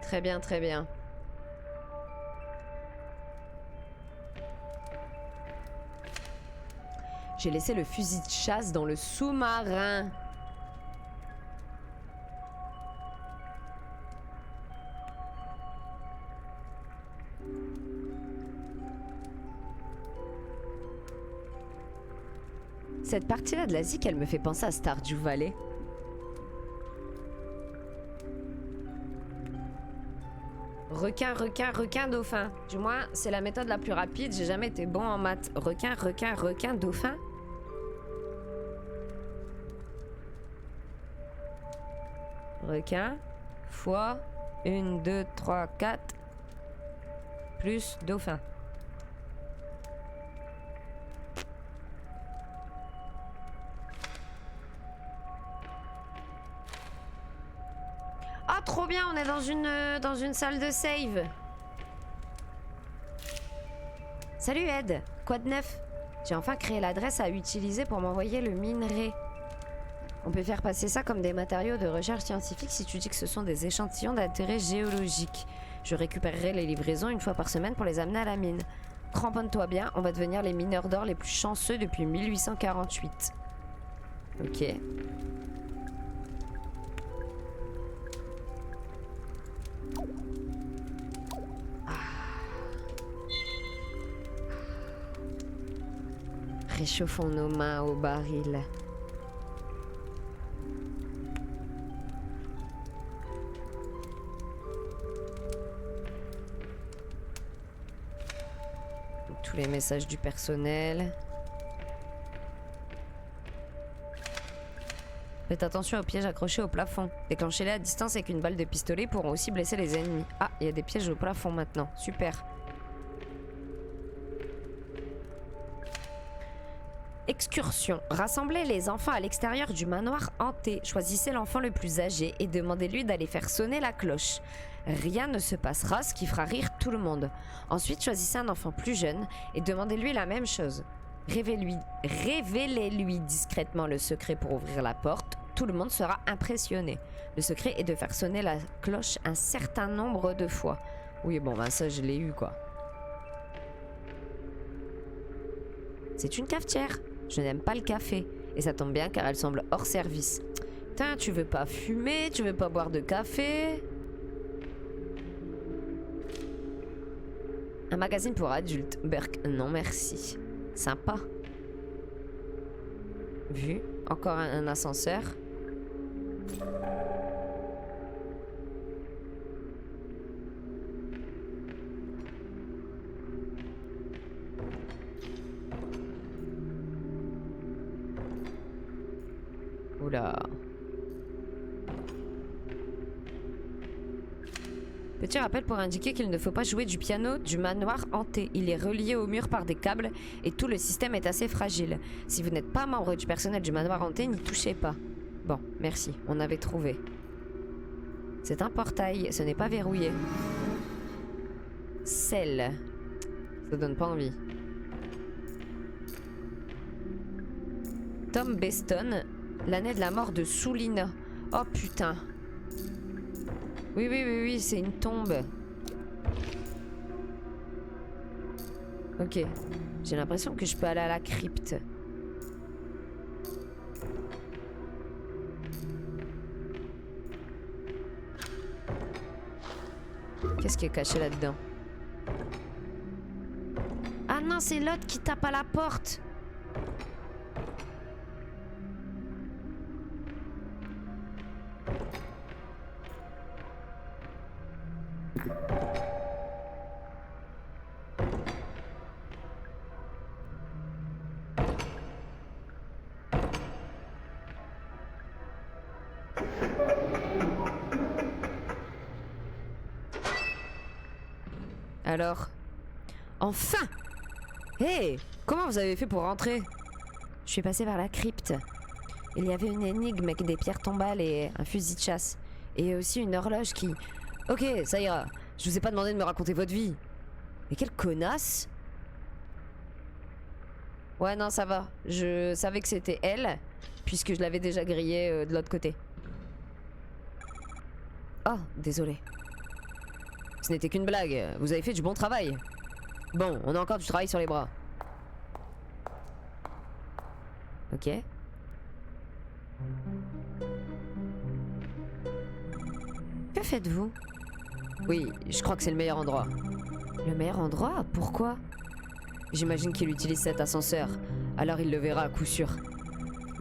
Très bien, très bien. J'ai laissé le fusil de chasse dans le sous-marin. Cette partie-là de l'Asie, elle me fait penser à Stardew Valley. Requin, requin, requin, dauphin. Du moins, c'est la méthode la plus rapide. J'ai jamais été bon en maths. Requin, requin, requin, dauphin. Requin fois 1, 2, 3, 4 plus dauphin. Ah, trop bien, on est dans une salle de save. Salut Ed, quoi de neuf? J'ai enfin créé l'adresse à utiliser pour m'envoyer le minerai. On peut faire passer ça comme des matériaux de recherche scientifique si tu dis que ce sont des échantillons d'intérêt géologique. Je récupérerai les livraisons une fois par semaine pour les amener à la mine. Cramponne-toi bien, on va devenir les mineurs d'or les plus chanceux depuis 1848. Ok. Réchauffons nos mains au baril. Tous les messages du personnel. Faites attention aux pièges accrochés au plafond. Déclenchez-les à distance avec une balle de pistolet pourront aussi blesser les ennemis. Ah, il y a des pièges au plafond maintenant. Super. Excursion. Rassemblez les enfants à l'extérieur du manoir hanté. Choisissez l'enfant le plus âgé et demandez-lui d'aller faire sonner la cloche. Rien ne se passera, ce qui fera rire tout le monde. Ensuite, choisissez un enfant plus jeune et demandez-lui la même chose. Révélez-lui discrètement le secret pour ouvrir la porte. Tout le monde sera impressionné. Le secret est de faire sonner la cloche un certain nombre de fois. Oui, bon, ben ça, je l'ai eu, quoi. C'est une cafetière. Je n'aime pas le café. Et ça tombe bien car elle semble hors service. Putain, tu veux pas fumer? Tu veux pas boire de café? Un magazine pour adultes. Burk, non merci. Sympa. Vu. Encore un ascenseur. Oula. Petit rappel pour indiquer qu'il ne faut pas jouer du piano du manoir hanté. Il est relié au mur par des câbles et tout le système est assez fragile. Si vous n'êtes pas membre du personnel du manoir hanté, n'y touchez pas. Bon, merci, on avait trouvé. C'est un portail, ce n'est pas verrouillé. Sel. Ça donne pas envie. Tom Beston, l'année de la mort de Soulina. Oh putain. Oui, c'est une tombe. Ok. J'ai l'impression que je peux aller à la crypte. Qu'est-ce qui est caché là-dedans? Ah non, c'est l'autre qui tape à la porte. Alors? Enfin! Hé! Comment vous avez fait pour rentrer? Je suis passé vers la crypte. Il y avait une énigme avec des pierres tombales et un fusil de chasse. Et aussi une horloge qui... Ok, ça ira. Je vous ai pas demandé de me raconter votre vie. Mais quelle connasse! Ouais, non, ça va. Je savais que c'était elle, puisque je l'avais déjà grillée de l'autre côté. Oh, désolé. Ce n'était qu'une blague. Vous avez fait du bon travail. Bon, on a encore du travail sur les bras. Ok. Que faites-vous? Oui, je crois que c'est le meilleur endroit. Le meilleur endroit? Pourquoi? J'imagine qu'il utilise cet ascenseur, alors il le verra à coup sûr.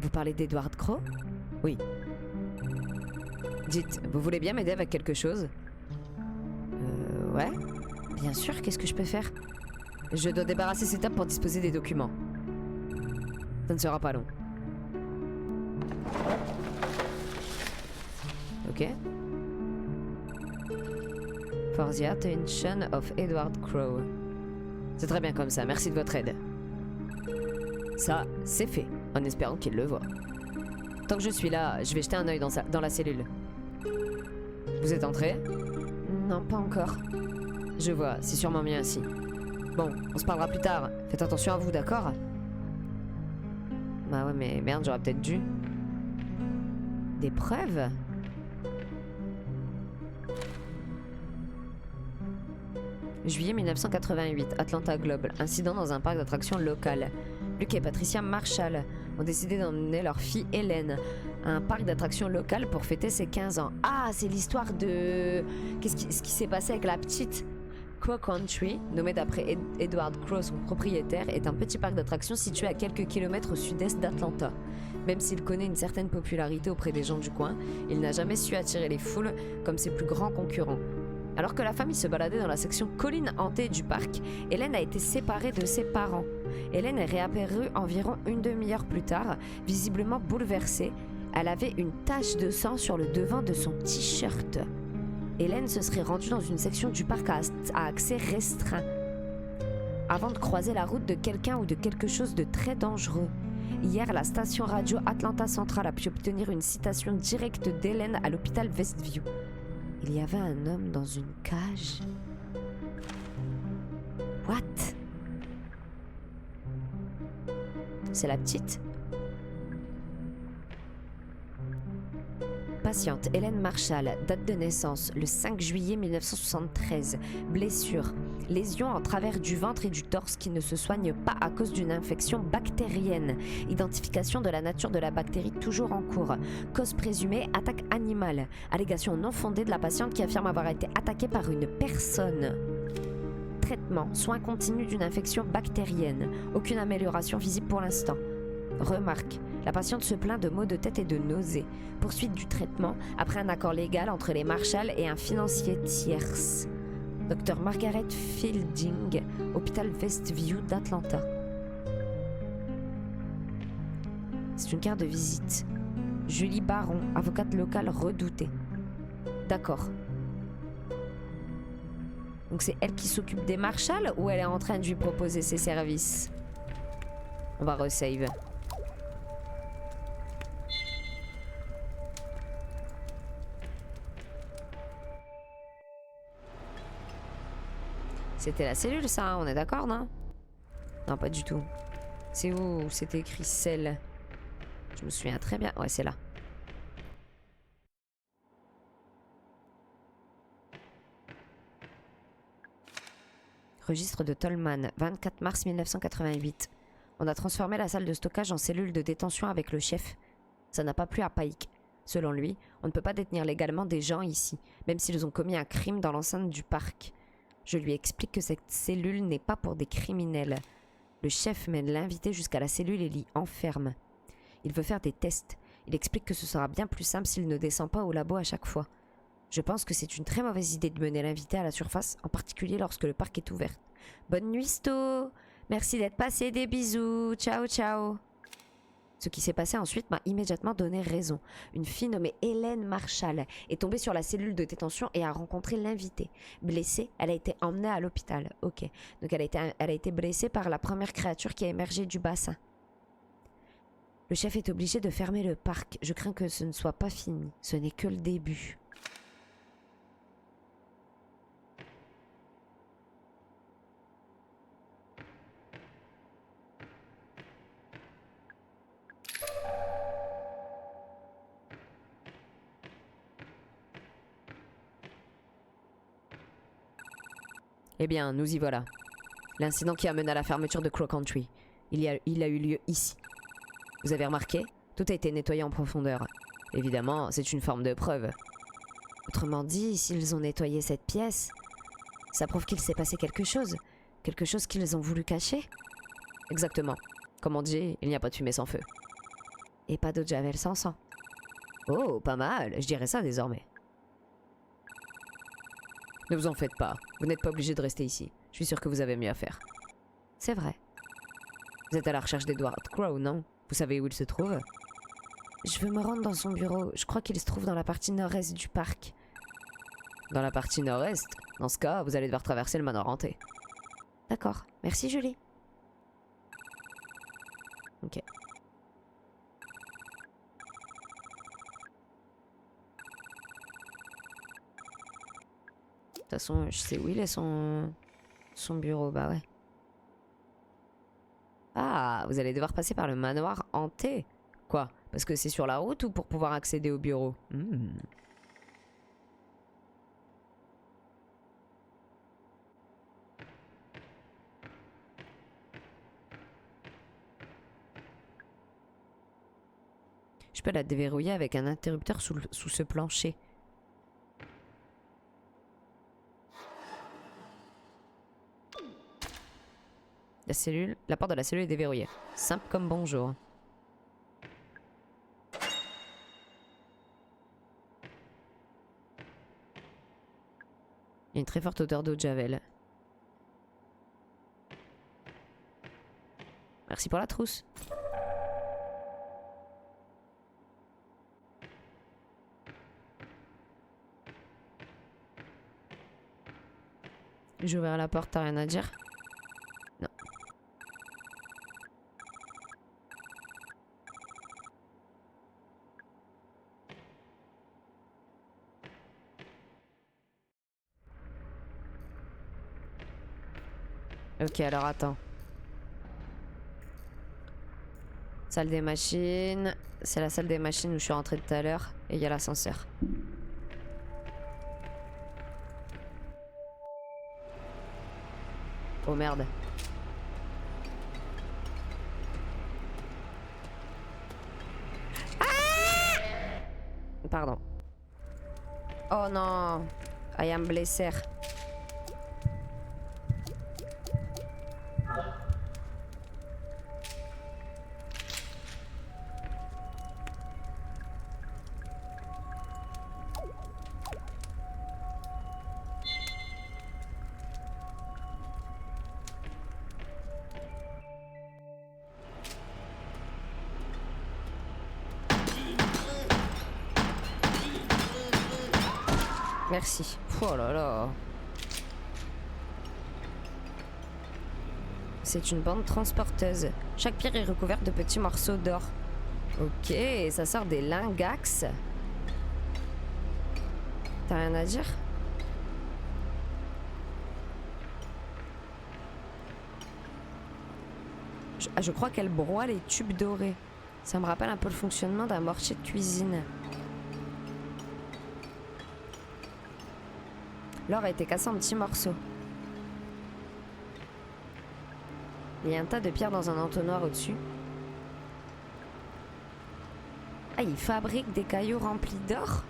Vous parlez d'Edward Crowe? Oui. Dites, vous voulez bien m'aider avec quelque chose? Ouais. Bien sûr, qu'est-ce que je peux faire? Je dois débarrasser ces tables pour disposer des documents. Ça ne sera pas long. Ok. For the attention of Edward Crowe. C'est très bien comme ça, merci de votre aide. Ça, c'est fait, en espérant qu'il le voit. Tant que je suis là, je vais jeter un œil dans la cellule. Vous êtes entré? Non, pas encore. Je vois, c'est sûrement mieux ainsi. Bon, on se parlera plus tard. Faites attention à vous, d'accord? Bah ouais, mais merde, j'aurais peut-être dû. Des preuves? Juillet 1988, Atlanta Globe. Incident dans un parc d'attractions local. Luke et Patricia Marshall ont décidé d'emmener leur fille Hélène à un parc d'attractions local pour fêter ses 15 ans. Ah, c'est l'histoire de... ce qui s'est passé avec la petite? Crow Country, nommé d'après Edward Crowe, son propriétaire, est un petit parc d'attractions situé à quelques kilomètres au sud-est d'Atlanta. Même s'il connaît une certaine popularité auprès des gens du coin, il n'a jamais su attirer les foules comme ses plus grands concurrents. Alors que la famille se baladait dans la section colline hantée du parc, Hélène a été séparée de ses parents. Hélène est réapparue environ une demi-heure plus tard, visiblement bouleversée. Elle avait une tache de sang sur le devant de son t-shirt. Hélène se serait rendue dans une section du parc à accès restreint, avant de croiser la route de quelqu'un ou de quelque chose de très dangereux. Hier, la station radio Atlanta Central a pu obtenir une citation directe d'Hélène à l'hôpital Westview. Il y avait un homme dans une cage. What? C'est la petite? Patiente, Hélène Marshall, date de naissance, le 5 juillet 1973. Blessure, lésion en travers du ventre et du torse qui ne se soigne pas à cause d'une infection bactérienne. Identification de la nature de la bactérie toujours en cours. Cause présumée, attaque animale. Allégation non fondée de la patiente qui affirme avoir été attaquée par une personne. Traitement, soins continus d'une infection bactérienne. Aucune amélioration visible pour l'instant. Remarque, la patiente se plaint de maux de tête et de nausées. Poursuite du traitement après un accord légal entre les Marshall et un financier tierce. Dr Margaret Fielding, hôpital Westview d'Atlanta. C'est une carte de visite. Julie Baron, avocate locale redoutée. D'accord. Donc c'est elle qui s'occupe des Marshall ou elle est en train de lui proposer ses services? On va resave. C'était la cellule ça, on est d'accord, non? Non, pas du tout. C'est où c'était écrit celle? Je me souviens très bien. Ouais, c'est là. Registre de Tolman, 24 mars 1988. On a transformé la salle de stockage en cellule de détention avec le chef. Ça n'a pas plu à Pike. Selon lui, on ne peut pas détenir légalement des gens ici, même s'ils ont commis un crime dans l'enceinte du parc. Je lui explique que cette cellule n'est pas pour des criminels. Le chef mène l'invité jusqu'à la cellule et l'y enferme. Il veut faire des tests. Il explique que ce sera bien plus simple s'il ne descend pas au labo à chaque fois. Je pense que c'est une très mauvaise idée de mener l'invité à la surface, en particulier lorsque le parc est ouvert. Bonne nuit, Sto. Merci d'être passé, des bisous. Ciao, ciao. Ce qui s'est passé ensuite m'a immédiatement donné raison. Une fille nommée Hélène Marshall est tombée sur la cellule de détention et a rencontré l'invité. Blessée, elle a été emmenée à l'hôpital. Ok, donc elle a été blessée par la première créature qui a émergé du bassin. Le chef est obligé de fermer le parc. Je crains que ce ne soit pas fini. Ce n'est que le début. Eh bien, nous y voilà. L'incident qui amène à la fermeture de Crow Country. Il a eu lieu ici. Vous avez remarqué? Tout a été nettoyé en profondeur. Évidemment, c'est une forme de preuve. Autrement dit, s'ils ont nettoyé cette pièce, ça prouve qu'il s'est passé quelque chose. Quelque chose qu'ils ont voulu cacher. Exactement. Comme on dit, il n'y a pas de fumée sans feu. Et pas d'eau de javel sans sang. Oh, pas mal, je dirais ça désormais. Ne vous en faites pas, vous n'êtes pas obligé de rester ici. Je suis sûr que vous avez mieux à faire. C'est vrai. Vous êtes à la recherche d'Edward Crowe, non? Vous savez où il se trouve? Je veux me rendre dans son bureau. Je crois qu'il se trouve dans la partie nord-est du parc. Dans la partie nord-est? Dans ce cas, vous allez devoir traverser le manoir hanté. D'accord. Merci, Julie. Ok. De toute façon, je sais où il est son bureau, bah ouais. Ah, vous allez devoir passer par le manoir hanté. Quoi? Parce que c'est sur la route ou pour pouvoir accéder au bureau? Je peux la déverrouiller avec un interrupteur sous ce plancher. La porte de la cellule est déverrouillée. Simple comme bonjour. Il y a une très forte odeur d'eau de javel. Merci pour la trousse. J'ai ouvert la porte, t'as rien à dire? Non. Ok, alors attends. Salle des machines. C'est la salle des machines où je suis rentrée tout à l'heure. Et il y a l'ascenseur. Oh merde. Pardon. Oh non. I am blessé. Merci. Oh là là. C'est une bande transporteuse. Chaque pierre est recouverte de petits morceaux d'or. Ok, ça sort des lingax. T'as rien à dire? Je crois qu'elle broie les tubes dorés. Ça me rappelle un peu le fonctionnement d'un mortier de cuisine. L'or a été cassé en petits morceaux. Il y a un tas de pierres dans un entonnoir au-dessus. Ah, il fabrique des cailloux remplis d'or?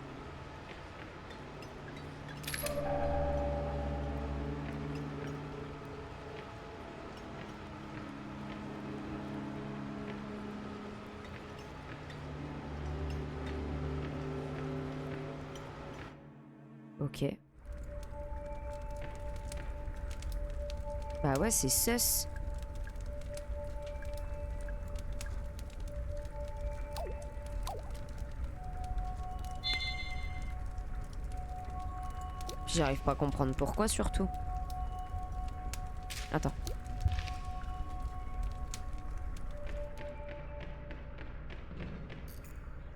Ok. Bah ouais, c'est sus. J'arrive pas à comprendre pourquoi surtout. Attends.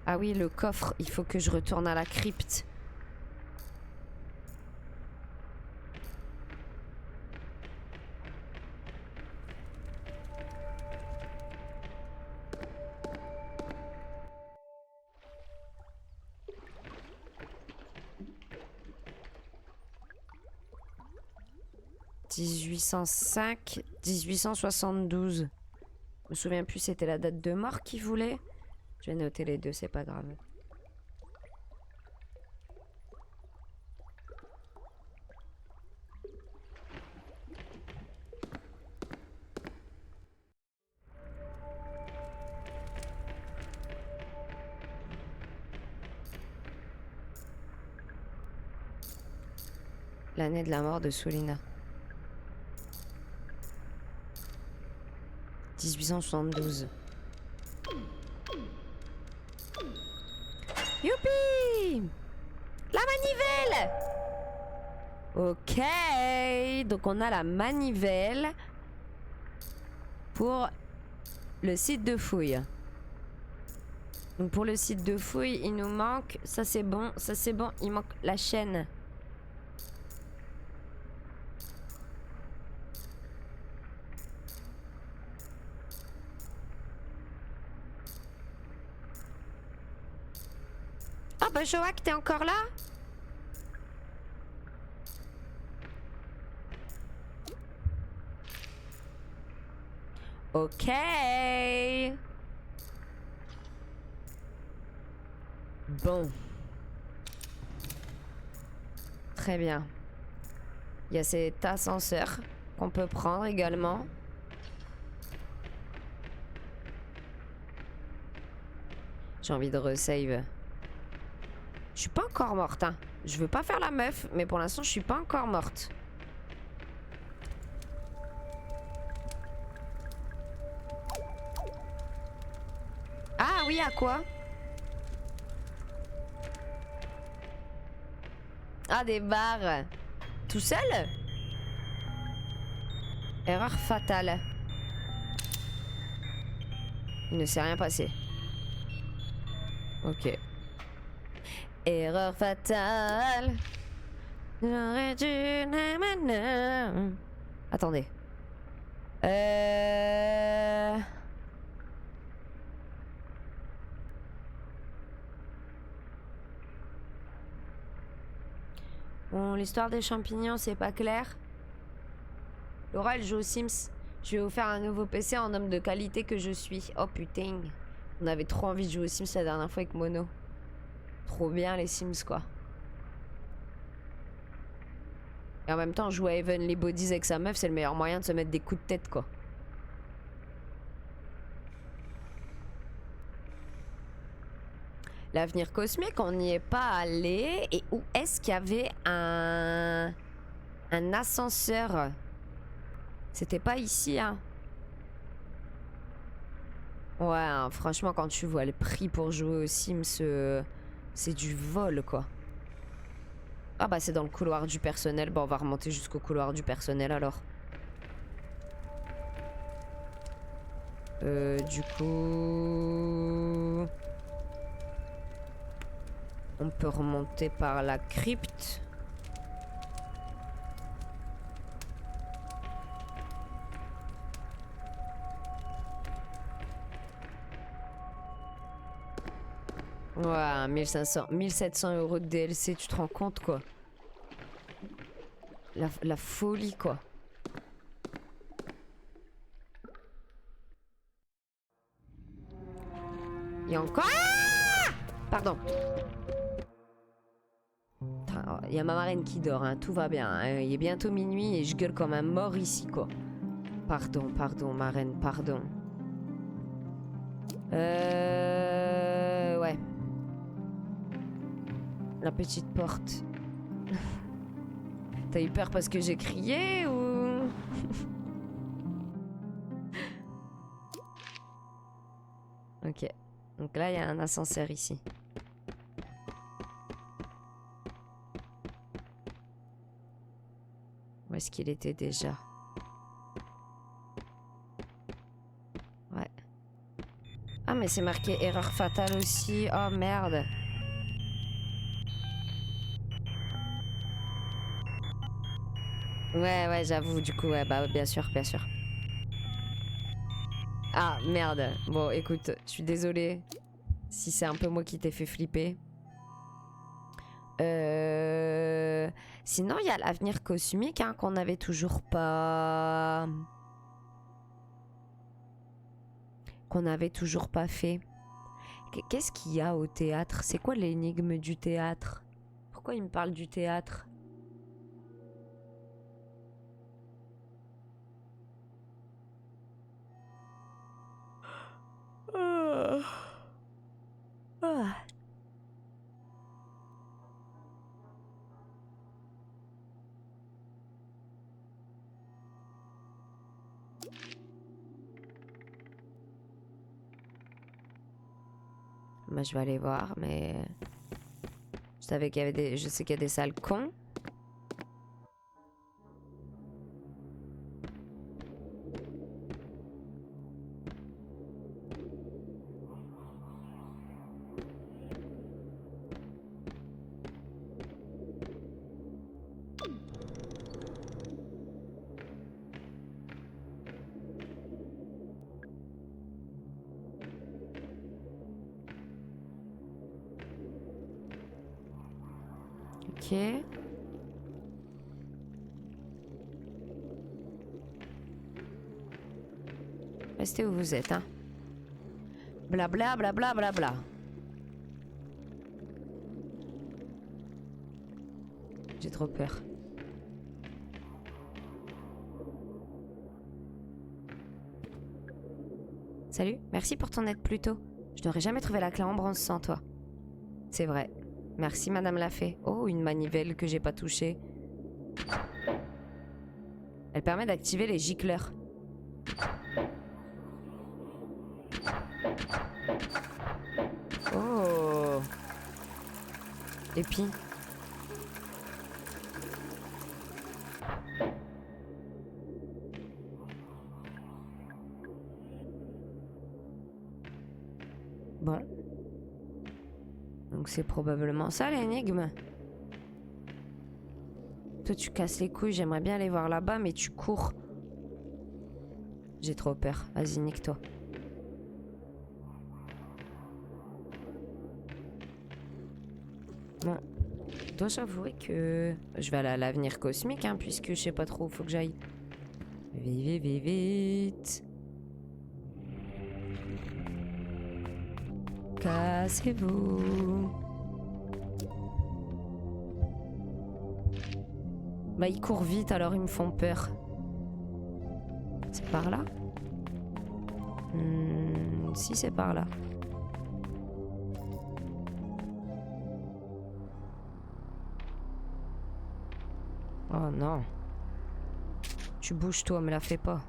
Ah oui, le coffre, il faut que je retourne à la crypte. « 1805, 1872. Je me souviens plus c'était la date de mort qu'il voulait. Je vais noter les deux, c'est pas grave. L'année de la mort de Soulina. 1872. Youpi! La manivelle! Ok, donc on a la manivelle pour le site de fouille. Donc pour le site de fouille, il nous manque, ça c'est bon, il manque la chaîne. Ah bah Joak, t'es encore là? Ok. Bon. Très bien. Il y a cet ascenseur qu'on peut prendre également. J'ai envie de resave. Je suis pas encore morte, hein. Je veux pas faire la meuf, mais pour l'instant, je suis pas encore morte. Ah oui, à quoi? Ah, des barres. Tout seul? Erreur fatale. Il ne s'est rien passé. Ok. Erreur fatale. J'aurais dû... Attendez. Bon, l'histoire des champignons, c'est pas clair. Laura, elle joue aux Sims. Je vais vous faire un nouveau PC en homme de qualité que je suis. Oh putain. On avait trop envie de jouer aux Sims la dernière fois avec Mono. Trop bien les Sims, quoi. Et en même temps, jouer à Heavenly Bodies avec sa meuf, c'est le meilleur moyen de se mettre des coups de tête, quoi. L'avenir cosmique, on n'y est pas allé. Et où est-ce qu'il y avait un ascenseur? C'était pas ici, hein. Ouais, hein, franchement, quand tu vois le prix pour jouer aux Sims, c'est du vol, quoi. Ah bah c'est dans le couloir du personnel. Bon, on va remonter jusqu'au couloir du personnel, alors. Du coup... On peut remonter par la crypte. Ouais, 1500, 1700 € de DLC, tu te rends compte, quoi. La folie, quoi. Il y a encore... Ah, pardon. Il y a ma marraine qui dort, hein. Tout va bien. Hein. Il est bientôt minuit et je gueule comme un mort ici, quoi. Pardon, marraine, pardon. Ouais. La petite porte. T'as eu peur parce que j'ai crié ou... Ok. Donc là, il y a un ascenseur ici. Où est-ce qu'il était déjà? Ouais. Ah, mais c'est marqué erreur fatale aussi. Oh, merde. Ouais, j'avoue, du coup, ouais, bah, bien sûr, bien sûr. Ah, merde. Bon, écoute, je suis désolée si c'est un peu moi qui t'ai fait flipper. Sinon, il y a l'avenir cosmique, hein, qu'on n'avait toujours pas... qu'on n'avait toujours pas fait. Qu'est-ce qu'il y a au théâtre? C'est quoi l'énigme du théâtre? Pourquoi il me parle du théâtre? Ah. Bah, je vais aller voir, mais je savais qu'il y avait des, je sais qu'il y a des salles cons. Ok. Restez où vous êtes, hein. Blabla, blabla, blabla. J'ai trop peur. Salut, merci pour ton aide plus tôt. Je n'aurais jamais trouvé la clé en bronze sans toi. C'est vrai. Merci Madame la Fée. Oh, une manivelle que j'ai pas touchée. Elle permet d'activer les gicleurs. Oh. Et puis... Bon. Donc c'est probablement ça l'énigme. Toi tu casses les couilles, j'aimerais bien aller voir là-bas, mais tu cours. J'ai trop peur. Vas-y, nique-toi. Bon. Je dois avouer que je vais aller à l'avenir cosmique, hein, puisque je sais pas trop où faut que j'aille. Vite, vite, vite. Cassez-vous. Bah ils courent vite alors ils me font peur. C'est par là? Si c'est par là. Oh non. Tu bouges toi, me la fais pas.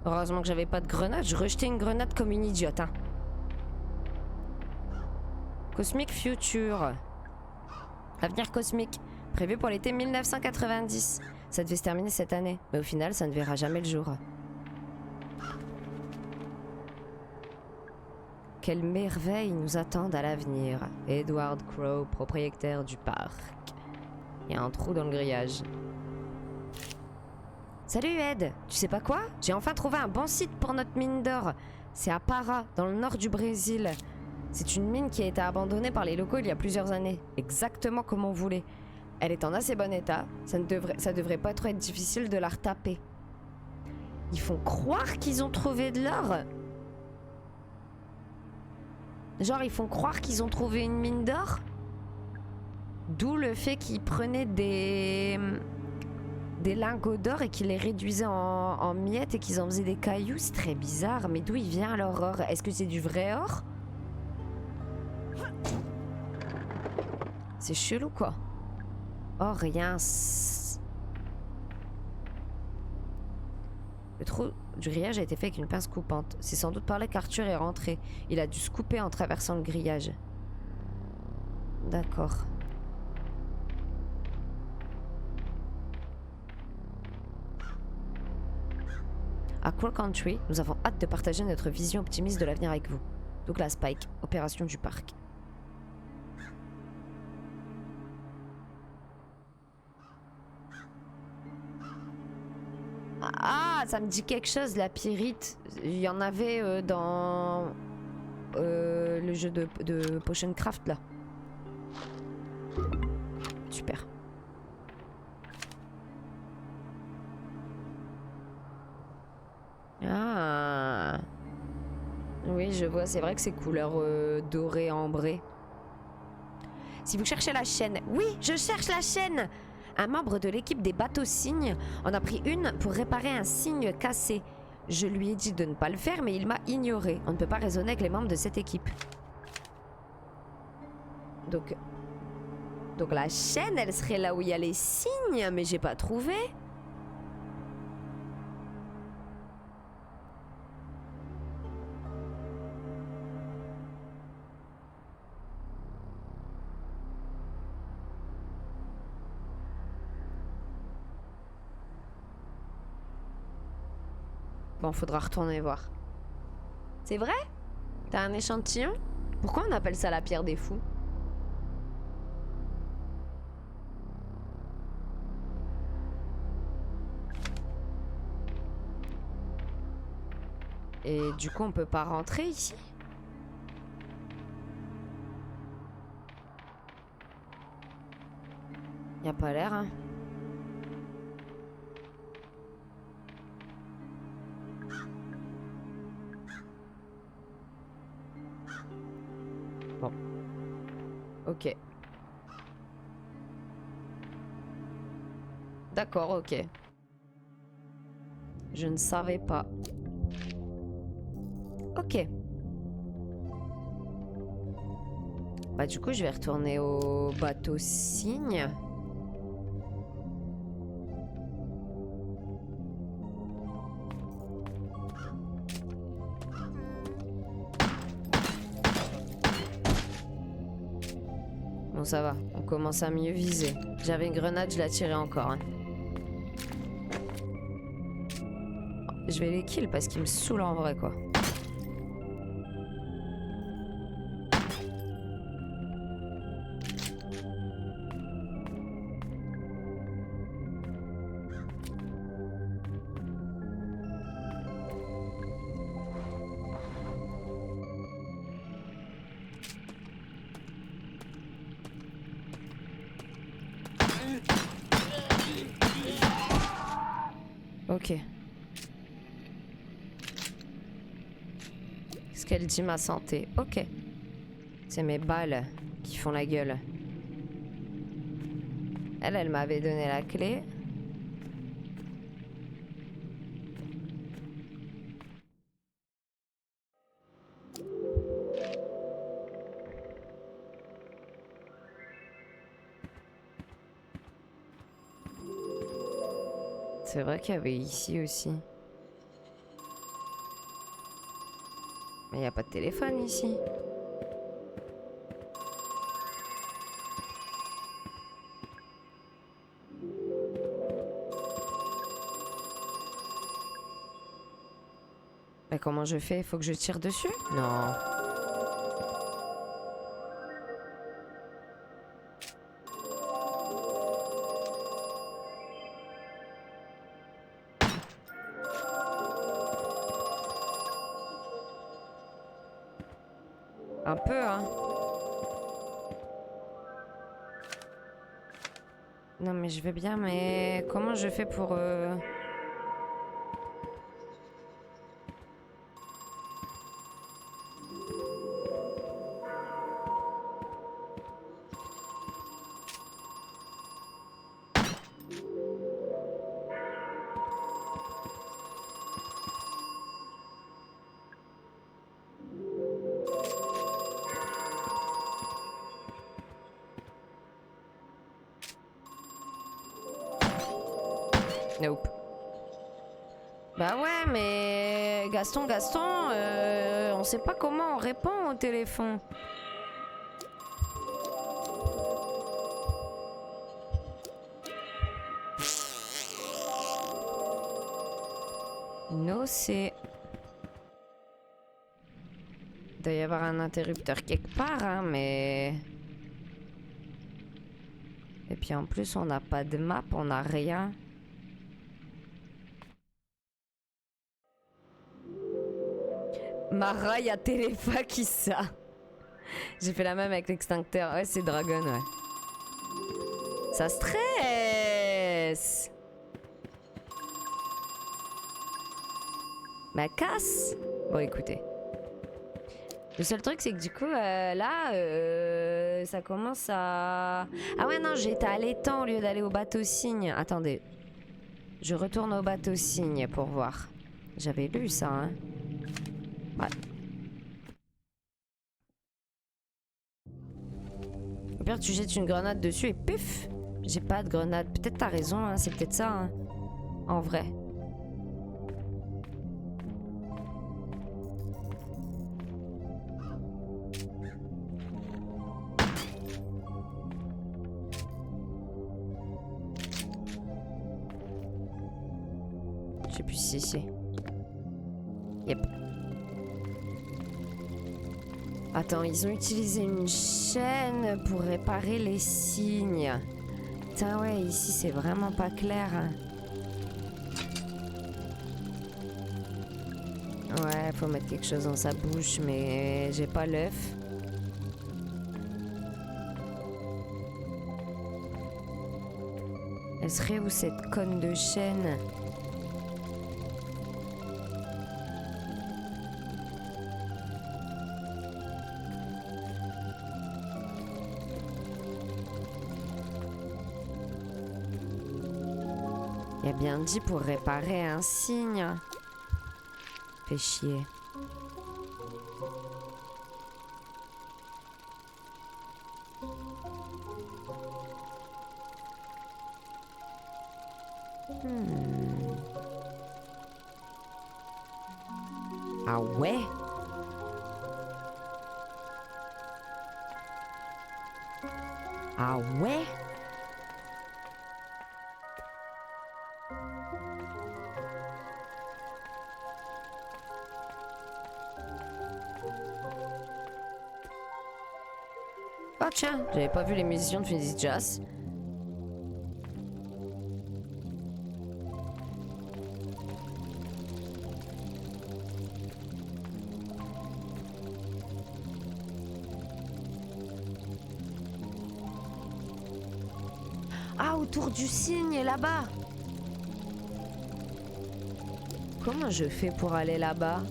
Heureusement que j'avais pas de grenade, je rejetais une grenade comme une idiote, hein. Cosmic Future. Avenir cosmique, prévu pour l'été 1990. Ça devait se terminer cette année, mais au final, ça ne verra jamais le jour. Quelles merveilles nous attendent à l'avenir. Edward Crowe, propriétaire du parc. Il y a un trou dans le grillage. Salut Ed, tu sais pas quoi? J'ai enfin trouvé un bon site pour notre mine d'or. C'est à Para, dans le nord du Brésil. C'est une mine qui a été abandonnée par les locaux il y a plusieurs années. Exactement comme on voulait. Elle est en assez bon état. Ça devrait pas trop être difficile de la retaper. Ils font croire qu'ils ont trouvé de l'or. Genre ils font croire qu'ils ont trouvé une mine d'or. D'où le fait qu'ils prenaient des lingots d'or et qu'ils les réduisaient en miettes et qu'ils en faisaient des cailloux. C'est très bizarre. Mais d'où il vient leur or? Est-ce que c'est du vrai or? C'est chelou quoi. Oh rien. Le trou du grillage a été fait avec une pince coupante. C'est sans doute par là qu'Arthur est rentré. Il a dû se couper en traversant le grillage. D'accord. À Crow Country, nous avons hâte de partager notre vision optimiste de l'avenir avec vous. Douglas Pike, opération du parc. Ah, ça me dit quelque chose, la pyrite. Il y en avait dans le jeu de Potion Craft là. Super. Ah. Oui, je vois, c'est vrai que c'est couleur dorée, ambrée. Si vous cherchez la chaîne... Oui, je cherche la chaîne! Un membre de l'équipe des bateaux cygnes en a pris une pour réparer un cygne cassé. Je lui ai dit de ne pas le faire, mais il m'a ignoré. On ne peut pas raisonner avec les membres de cette équipe. Donc la chaîne, elle serait là où il y a les cygnes, mais j'ai pas trouvé. Bon, faudra retourner voir. C'est vrai? T'as un échantillon? Pourquoi on appelle ça la pierre des fous? Et du coup, on peut pas rentrer ici? Y a pas l'air, hein? Bon. Ok. D'accord, ok. Je ne savais pas. Ok. Bah du coup, je vais retourner au bateau cygne. Bon, ça va. On commence à mieux viser. J'avais une grenade, je la tirais encore. Hein. Je vais les kill parce qu'ils me saoulent en vrai, quoi. Ok. Qu'est-ce qu'elle dit, ma santé? Ok. C'est mes balles qui font la gueule. Elle m'avait donné la clé. C'est vrai qu'il y avait ici aussi. Mais il n'y a pas de téléphone ici. Mais comment je fais? Il faut que je tire dessus? Non. Un peu, hein. Non, mais je vais bien, mais comment je fais pour... Nope. Bah ouais, mais Gaston, on sait pas comment on répond au téléphone. No, c'est... Il doit y avoir un interrupteur quelque part, hein, mais... Et puis en plus, on n'a pas de map, on n'a rien. Mara, il y a téléphone qui ça. J'ai fait la même avec l'extincteur. Ouais, c'est Dragon, ouais. Ça stresse. Bah casse. Bon écoutez. Le seul truc c'est que du coup là ça commence à... Ah ouais non j'ai été à l'étang au lieu d'aller au bateau cygne. Attendez. Je retourne au bateau cygne pour voir. J'avais lu ça hein. Ouais. Au pire tu jettes une grenade dessus et pif. J'ai pas de grenade. Peut-être t'as raison hein, c'est peut-être ça hein. En vrai. Je sais plus si c'est... Yep. Attends, ils ont utilisé une chaîne pour réparer les signes. Putain ouais, ici c'est vraiment pas clair. Ouais, faut mettre quelque chose dans sa bouche, mais j'ai pas l'œuf. Elle serait où cette conne de chaîne? Il a bien dit pour réparer un signe. Fait chier. Ah ouais? Ah ouais? Oh tiens, j'avais pas vu les musiciens de Fizzy Jazz. Ah, autour du cygne, là-bas. Comment je fais pour aller là-bas?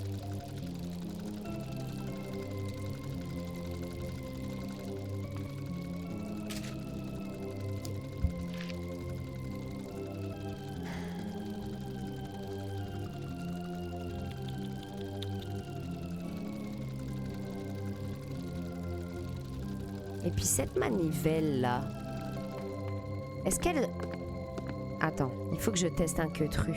Et puis cette manivelle là, est-ce qu'elle... Attends, il faut que je teste un queutru.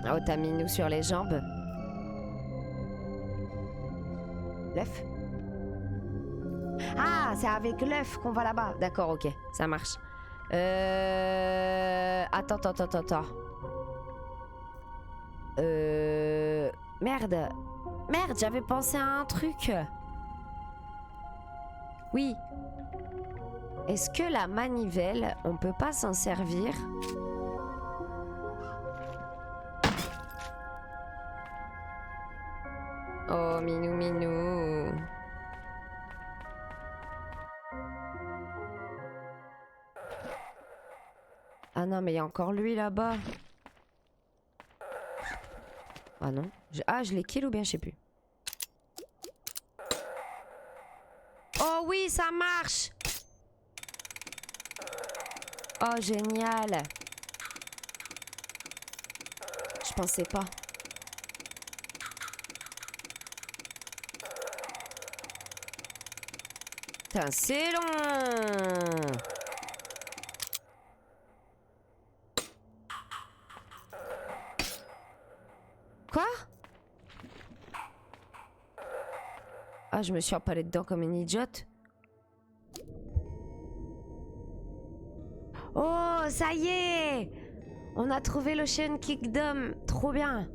Oh, t'as mis nous sur les jambes. L'œuf? Ah, c'est avec l'œuf qu'on va là-bas. D'accord, ok, ça marche. Attends. Merde, j'avais pensé à un truc. Oui. Est-ce que la manivelle, on peut pas s'en servir? Oh, minou. Ah non, mais il y a encore lui là-bas. Ah non. Je l'ai kill ou bien je sais plus. Oh oui, ça marche. Oh, génial. Je pensais pas. Putain, c'est long. Quoi? Ah, je me suis empalée dedans comme une idiote. Oh, ça y est! On a trouvé l'Ocean Kingdom. Trop bien.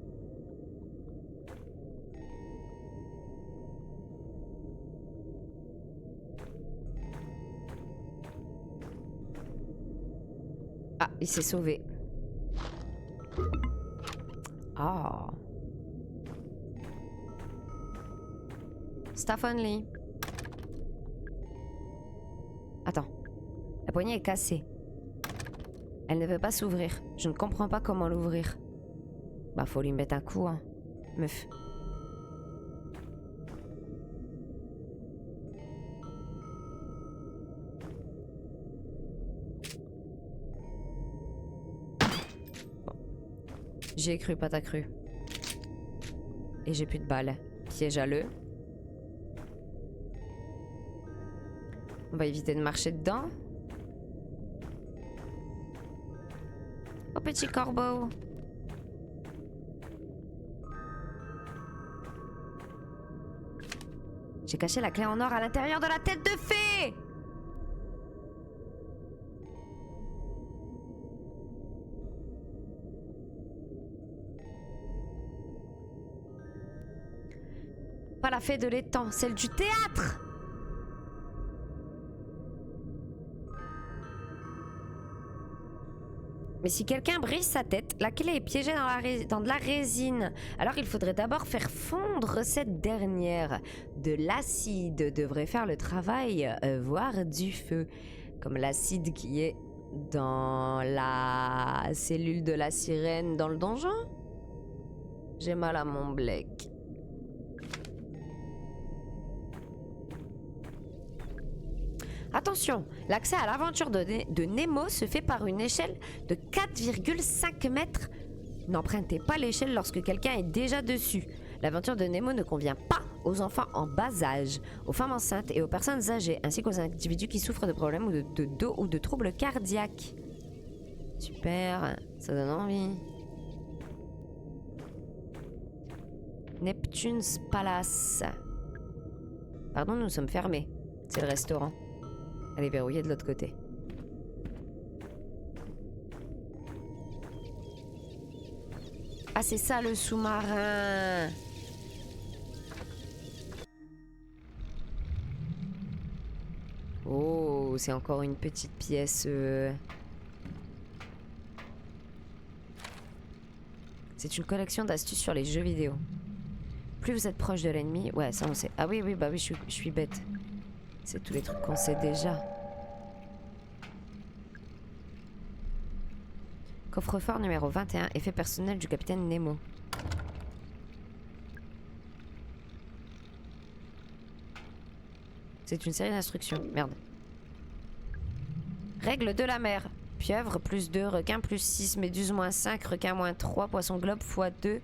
Ah, il s'est sauvé. Ah. Staff only. Attends. La poignée est cassée. Elle ne veut pas s'ouvrir. Je ne comprends pas comment l'ouvrir. Bah faut lui mettre un coup, hein. Meuf. Bon. J'y ai cru, pas t'as cru. Et j'ai plus de balles. Piège à le. On va éviter de marcher dedans. Oh petit corbeau. J'ai caché la clé en or à l'intérieur de la tête de fée. Pas la fée de l'étang, celle du théâtre. Mais si quelqu'un brise sa tête, la clé est piégée dans de la résine. Alors il faudrait d'abord faire fondre cette dernière. De l'acide devrait faire le travail, voire du feu. Comme l'acide qui est dans la cellule de la sirène dans le donjon. J'ai mal à mon Blake. Attention, l'accès à l'aventure de Nemo se fait par une échelle de 4,5 mètres. N'empruntez pas l'échelle lorsque quelqu'un est déjà dessus. L'aventure de Nemo ne convient pas aux enfants en bas âge, aux femmes enceintes et aux personnes âgées, ainsi qu'aux individus qui souffrent de problèmes ou de dos ou de troubles cardiaques. Super, ça donne envie. Neptune's Palace. Pardon, nous sommes fermés. C'est le restaurant. Elle est verrouillée de l'autre côté. Ah, c'est ça le sous-marin. Oh, c'est encore une petite pièce. C'est une collection d'astuces sur les jeux vidéo. Plus vous êtes proche de l'ennemi... Ouais, ça on sait. Ah oui, bah oui, je suis bête. C'est tous les trucs qu'on sait déjà. Coffre-fort numéro 21, effet personnel du capitaine Nemo. C'est une série d'instructions. Merde. Règle de la mer. Pieuvre plus 2, requin plus 6, méduse moins 5, requin moins 3, poisson globe x 2,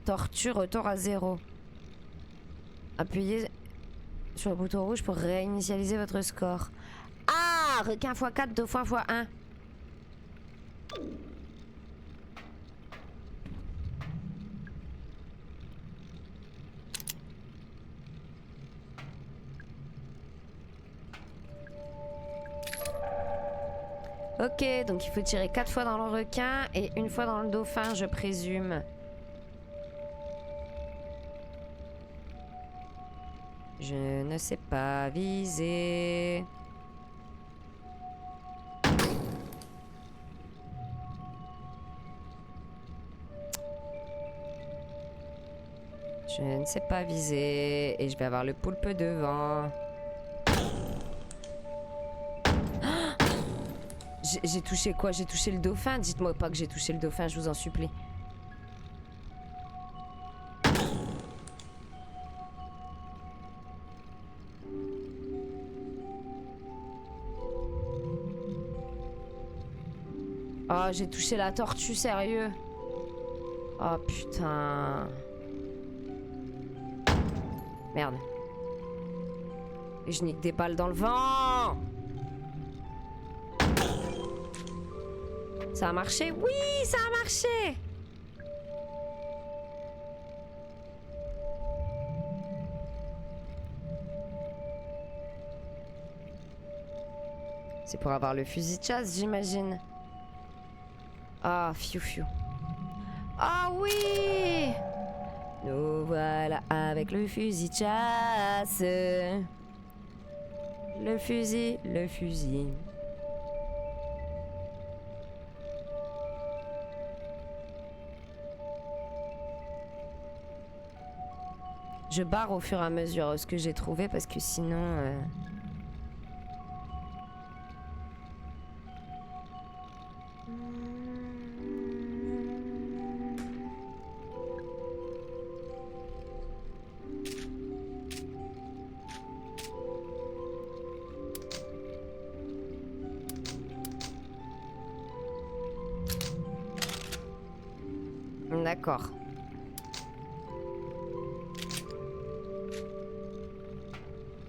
tortue retour à 0. Appuyez sur le bouton rouge pour réinitialiser votre score. Ah, requin x4, dauphin x1. Ok, donc il faut tirer 4 fois dans le requin et 1 fois dans le dauphin, je présume. Je ne sais pas viser. Je ne sais pas viser et je vais avoir le poulpe devant. J'ai touché quoi? J'ai touché le dauphin? Dites-moi pas que j'ai touché le dauphin, je vous en supplie. Oh, j'ai touché la tortue, sérieux? Oh putain. Merde. Et je nique des balles dans le vent. Ça a marché? Oui, ça a marché! C'est pour avoir le fusil de chasse, j'imagine. Ah, fiou fiou. Ah oui! Nous voilà avec le fusil de chasse. Le fusil, le fusil. Je barre au fur et à mesure ce que j'ai trouvé parce que sinon... D'accord.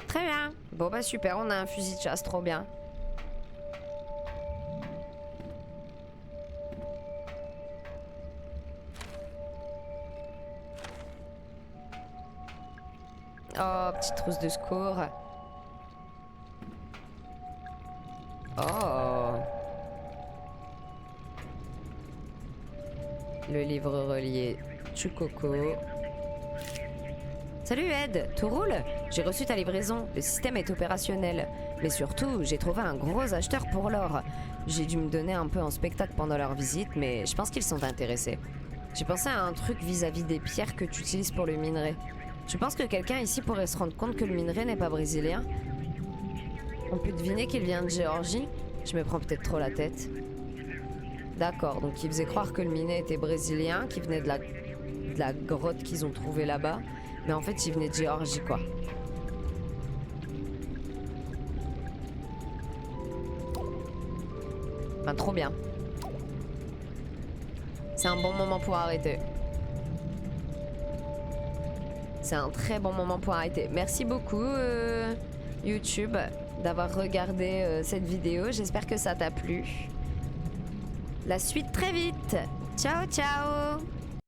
Très bien. Bon bah super, on a un fusil de chasse, trop bien. Oh, petite trousse de secours. Oh. Le livre relié Chucoco. Salut Ed, tout roule? J'ai reçu ta livraison, le système est opérationnel. Mais surtout, j'ai trouvé un gros acheteur pour l'or. J'ai dû me donner un peu en spectacle pendant leur visite, mais je pense qu'ils sont intéressés. J'ai pensé à un truc vis-à-vis des pierres que tu utilises pour le minerai. Tu penses que quelqu'un ici pourrait se rendre compte que le minerai n'est pas brésilien? On peut deviner qu'il vient de Géorgie? Je me prends peut-être trop la tête. D'accord, donc il faisait croire que le minerai était brésilien, qu'il venait de la grotte qu'ils ont trouvée là-bas. Mais en fait, il venait de Géorgie, quoi. Enfin, trop bien. C'est un bon moment pour arrêter. C'est un très bon moment pour arrêter. Merci beaucoup, YouTube, d'avoir regardé cette vidéo. J'espère que ça t'a plu. La suite très vite. Ciao, ciao!